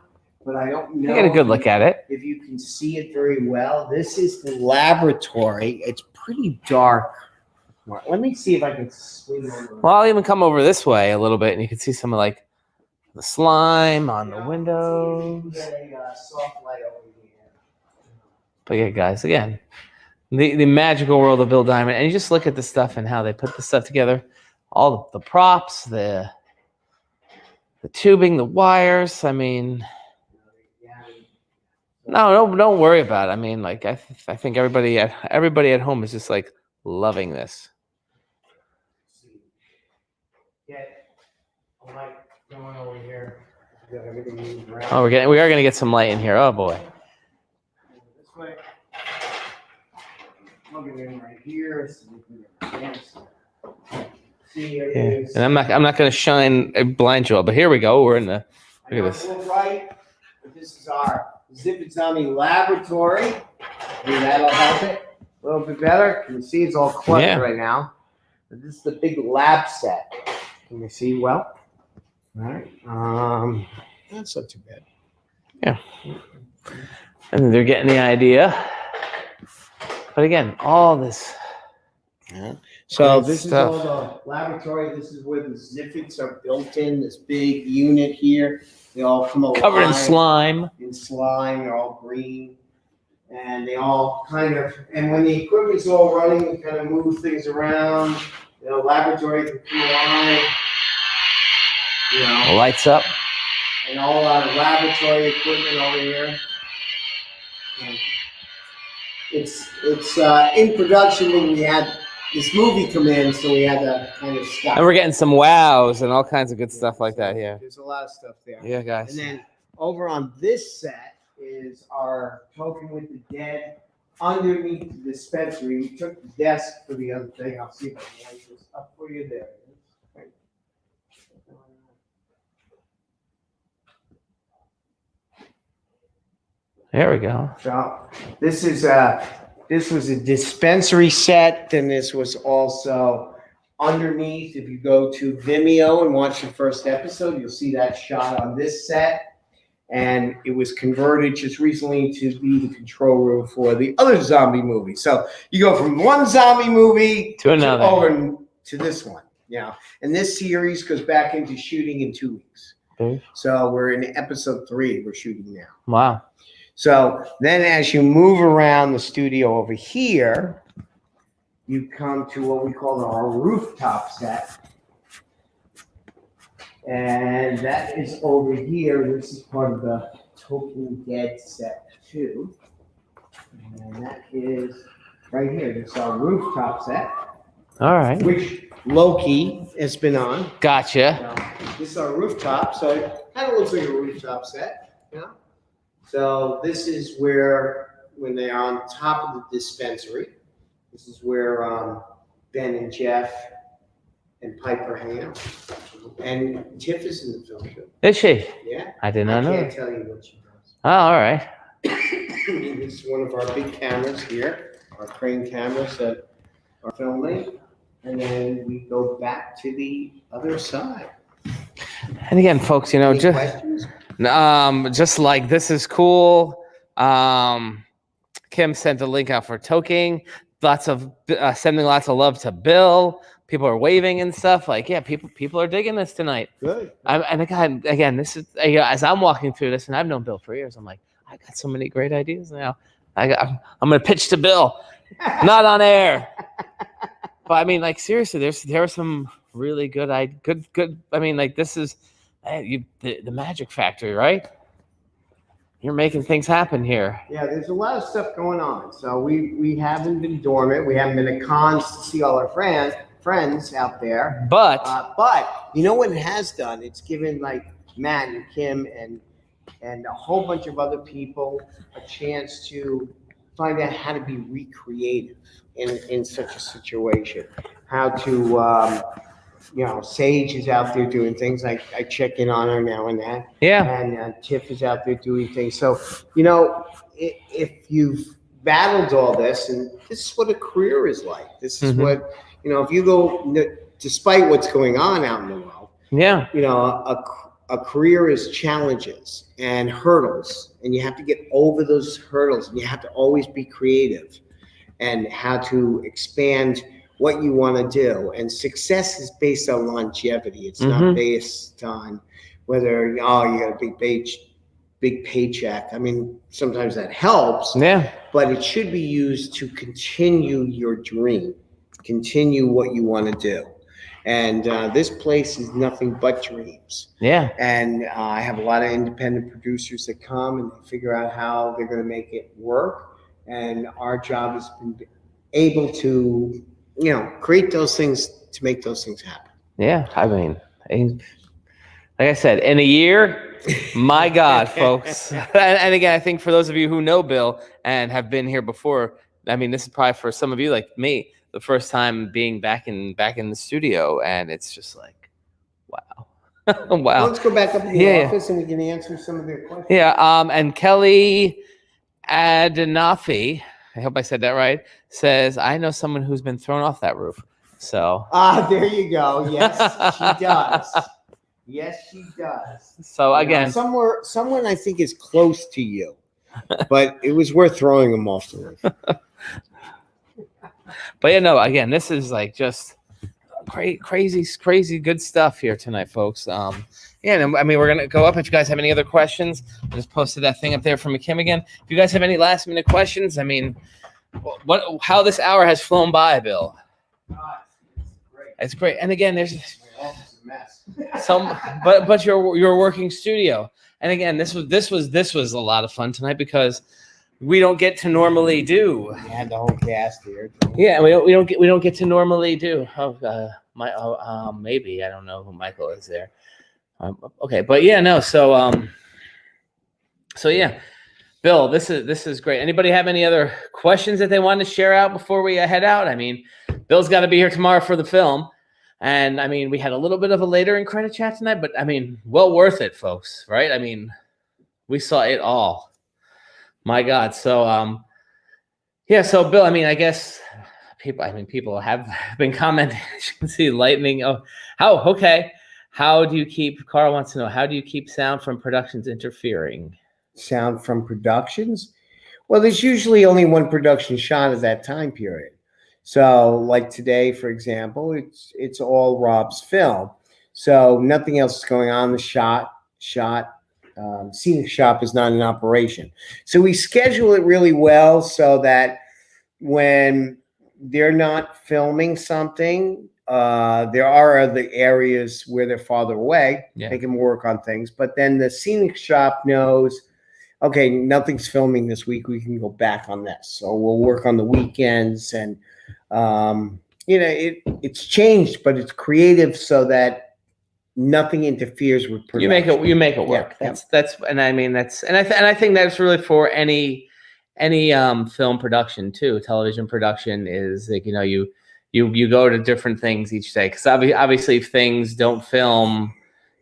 but I don't know. You get a good look at it. If you can see it very well. This is the laboratory. It's pretty dark. Let me see if I can swing over. Well, I'll even come over this way a little bit, and you can see some of like the slime on the windows. Get a soft light over here. But yeah, guys, again, the magical world of Bill Diamond, and you just look at the stuff and how they put the stuff together, all the props, the tubing, the wires. I mean, no, don't worry about it. I mean, like I think everybody at home is just like loving this. Get a light going over here. We got everything moved around. Oh, we are gonna get some light in here. Oh boy. This way. Plug it in right here. So we can advance. See, Yeah. everything's- And I'm not gonna shine a blind you all, but here we go. We're in the I look know at this. it's a little bright, but this is our Zipit Zombie laboratory. Maybe that'll help it a little bit better. Can you see it's all cluttered Yeah. right now? But this is the big lab set. Can you see well? All right. That's not too bad. Yeah. And they're getting the idea. But again, all this. Yeah. So Great this stuff. is all the laboratory. This is where the Zipits are built in. This big unit here. They all come alive. Covered in slime. In slime. They're all green. And they all kind of, and when the equipment's all running, we kind of move things around. The laboratory can come alive. You know, Lights up. and all our laboratory equipment over here. And it's in production when we had this movie come in, so we had to kind of stop. And we're getting some wows and all kinds of good stuff like that here. There's a lot of stuff there. Yeah, guys. And then over on this set is our Talking with the Dead underneath the dispensary. We took the desk for the other thing. I'll see if I can light this up for you. There it is. Right. There we go. So this was a dispensary set, and this was also underneath. If you go to Vimeo and watch the first episode, you'll see that shot on this set. And it was converted just recently to be the control room for the other zombie movie. So you go from one zombie movie To another. over to this one. Yeah. And this series goes back into shooting in 2 weeks. Okay. So we're in episode 3. We're shooting now. Wow. So then as you move around the studio over here, you come to what we call our rooftop set. And that is over here. This is part of the Talking Dead set too. And that is right here. This is our rooftop set, All right. which Loki has been on. Gotcha. So this is our rooftop. So it kind of looks like a rooftop set. Yeah. So this is where when they are on top of the dispensary. This is where Ben and Jeff and Piper hang out. And Tiff is in the film too. Is she? Yeah. I did not know. I can't tell you what she does. Oh, all right. This is one of our big cameras here, our crane cameras that are filming. And then we go back to the other side. And again, folks, you know, Any questions? just like this is cool. Kim sent a link out for toking. Lots of sending lots of love to Bill. People are waving and stuff. Like, yeah, people are digging this tonight. Good. And again, this is as I'm walking through this, and I've known Bill for years. I'm like, I got so many great ideas now. I'm gonna pitch to Bill, not on air. But I mean, like seriously, there are some really good. I mean, like this is the magic factory, right? You're making things happen here. Yeah, there's a lot of stuff going on. So we haven't been dormant. We haven't been at cons to see all our friends out there. But you know what it has done? It's given like Matt and Kim and a whole bunch of other people a chance to find out how to be recreative in such a situation. How to Sage is out there doing things. I check in on her now and then. yeah, And Tiff is out there doing things. So, you know, if you've battled all this, and this is what a career is like. This is what, you know, if you go, despite what's going on out in the world, yeah, you know, a career is challenges and hurdles, and you have to get over those hurdles, and you have to always be creative and how to expand what you want to do. And success is based on longevity. It's not based on whether, you got a big paycheck. I mean, sometimes that helps, yeah, but it should be used to continue your dream, continue what you want to do. And this place is nothing but dreams. yeah. And I have a lot of independent producers that come and they figure out how they're going to make it work. And our job has been able to, you know, create those things to make those things happen. Yeah, I mean, like I said, in a year, my God, folks. And again, I think for those of you who know Bill and have been here before, I mean, this is probably for some of you like me, the first time being back in the studio, and it's just like, wow. Wow. Well, let's go back up to the Yeah. office and we can answer some of their questions. Yeah, and Kelly Adanafi, I hope I said that right, says, I know someone who's been thrown off that roof. So There you go. Yes, she does. Yes, she does. So You know, again, someone I think is close to you, but it was worth throwing them off the roof. but yeah, no, again, this is like just crazy good stuff here tonight, folks. Yeah, and I mean, we're gonna go up. If you guys have any other questions, I just posted that thing up there from Kim again. If you guys have any last minute questions, I mean, how this hour has flown by, Bill. It's great. And again, there's but your working studio. And again, this was a lot of fun tonight because we don't get to normally do. We had the whole cast here. Yeah, we don't get to normally do. Maybe I don't know who Michael is there. Okay, but yeah, no. So yeah, Bill, this is great. Anybody have any other questions that they want to share out before we head out? I mean, Bill's got to be here tomorrow for the film, and I mean, we had a little bit of a later IncrediChat tonight, but I mean, well worth it, folks. Right? I mean, we saw it all. My God. So yeah. So Bill, I mean, I guess people have been commenting. As you can see, lightning. Okay. How do you keep? Carl wants to know, how do you keep sound from productions interfering? Sound from productions? Well, there's usually only one production shot at that time period. So, like today, for example, it's all Rob's film. So nothing else is going on. The scenic shop is not in operation. So we schedule it really well so that when they're not filming something, there are other areas where they're farther away. Yeah. They can work on things. But then the scenic shop knows, okay, nothing's filming this week. We can go back on this. So we'll work on the weekends. And, it's changed, but it's creative so that nothing interferes with production. You make it work. Yeah. That's and I mean, I think that's really for any any film production too, television production is like, you go to different things each day, because obviously things don't film,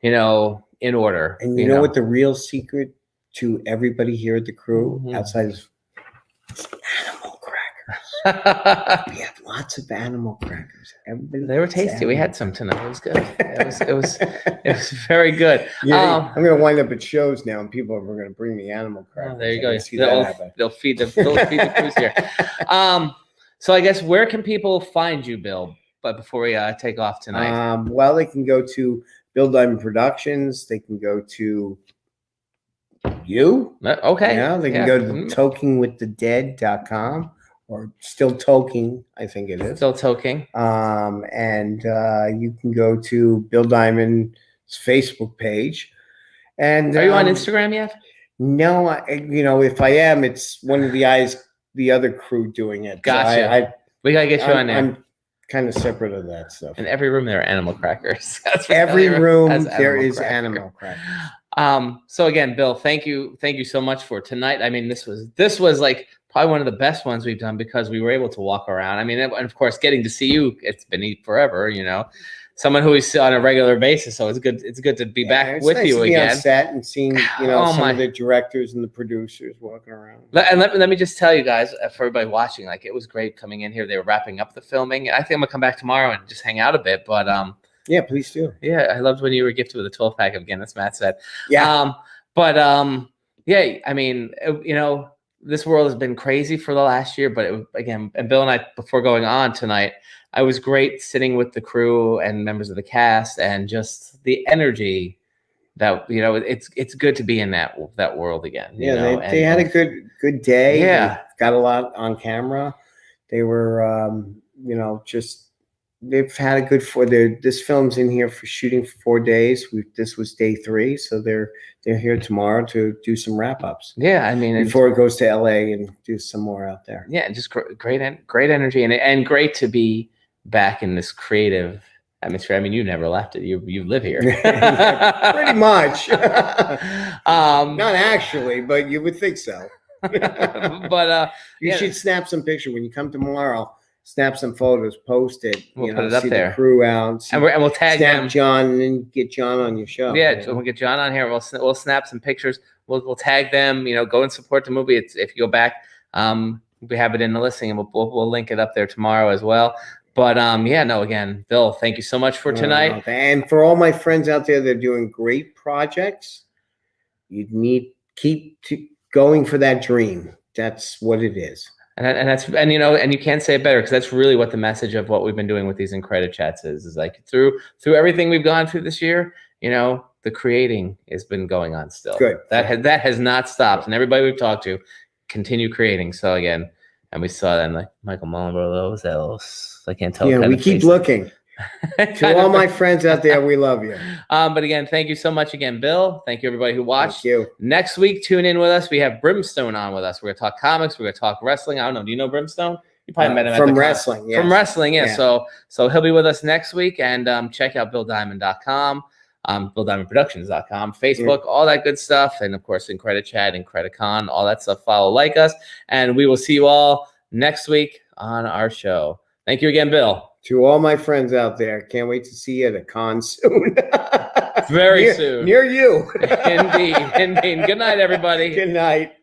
in order. And you know what the real secret to everybody here at the crew outside is animal crackers. We have lots of animal crackers. Everybody they were tasty. We had some tonight. It was good. It was very good. Yeah, I'm gonna wind up at shows now, and people are gonna bring me animal crackers. Oh, there you go. See that happen. They'll feed the crews here. So I guess, where can people find you, Bill? But before we take off tonight, well, they can go to Bill Diamond Productions. They can go to you. Okay. Yeah, they can go to tokingwiththedead.com, or Still Toking, I think it is. Still Toking. And you can go to Bill Diamond's Facebook page. And are you on Instagram yet? No, if I am, it's one of the other crew doing it. Gotcha. So we gotta get you on there. I'm kind of separate of that stuff. In every room there are animal crackers. Every room there is animal crackers. So again, Bill, thank you so much for tonight. I mean, this was like probably one of the best ones we've done, because we were able to walk around. I mean, and of course, getting to see you, it's been forever, someone who we see on a regular basis. So it's good to be back with you again. On set and seeing some of the directors and the producers walking around. And let me just tell you guys, for everybody watching, like, it was great coming in here. They were wrapping up the filming. I think I'm gonna come back tomorrow and just hang out a bit. But yeah, please do. Yeah, I loved when you were gifted with a 12-pack of Guinness, Matt said. Yeah. Yeah, I mean, this world has been crazy for the last year, but again, and Bill and I, before going on tonight, I was great sitting with the crew and members of the cast, and just the energy that, it's good to be in that world again. They had a good day. Yeah. They got a lot on camera. They were, they've had a good this film's in here for shooting for 4 days. This was day 3, so they're here tomorrow to do some wrap-ups. Yeah, I mean, before it goes to LA and do some more out there. Yeah, just great energy, and great to be back in this creative atmosphere. I mean, you never left it. You live here. Pretty much. Not actually, but you would think so. But you should snap some picture when you come tomorrow. Snap some photos, post it. We'll put it up there. The crew out, and we'll tag them. John, and then get John on your show. Yeah, so we'll get John on here. We'll snap some pictures. We'll tag them. Go and support the movie. If you go back, we have it in the listing, and we'll link it up there tomorrow as well. But again, Bill, thank you so much for tonight. And for all my friends out there that are doing great projects, you need keep going for that dream. That's what it is. And you can't say it better, because that's really what the message of what we've been doing with these IncrediChats is like, through everything we've gone through this year, the creating has been going on still. Good. That has not stopped, and everybody we've talked to continue creating. So again, and we saw that in like Michael Mullenberg, I can't tell. Yeah, we keep looking. To all my friends out there, we love you. But again, thank you so much again, Bill. Thank you, everybody who watched. Thank you. Next week, tune in with us. We have Brimstone on with us. We're going to talk comics. We're going to talk wrestling. I don't know. Do you know Brimstone? You probably met him from wrestling. Yes. From wrestling, yeah. So he'll be with us next week. And check out BillDiamond.com, BillDiamondProductions.com, Facebook, all that good stuff. And, of course, IncrediChat, Incredicon, all that stuff. Follow, like us. And we will see you all next week on our show. Thank you again, Bill. To all my friends out there, can't wait to see you at a con soon. Very soon. Near you. Indeed. Good night, everybody. Good night.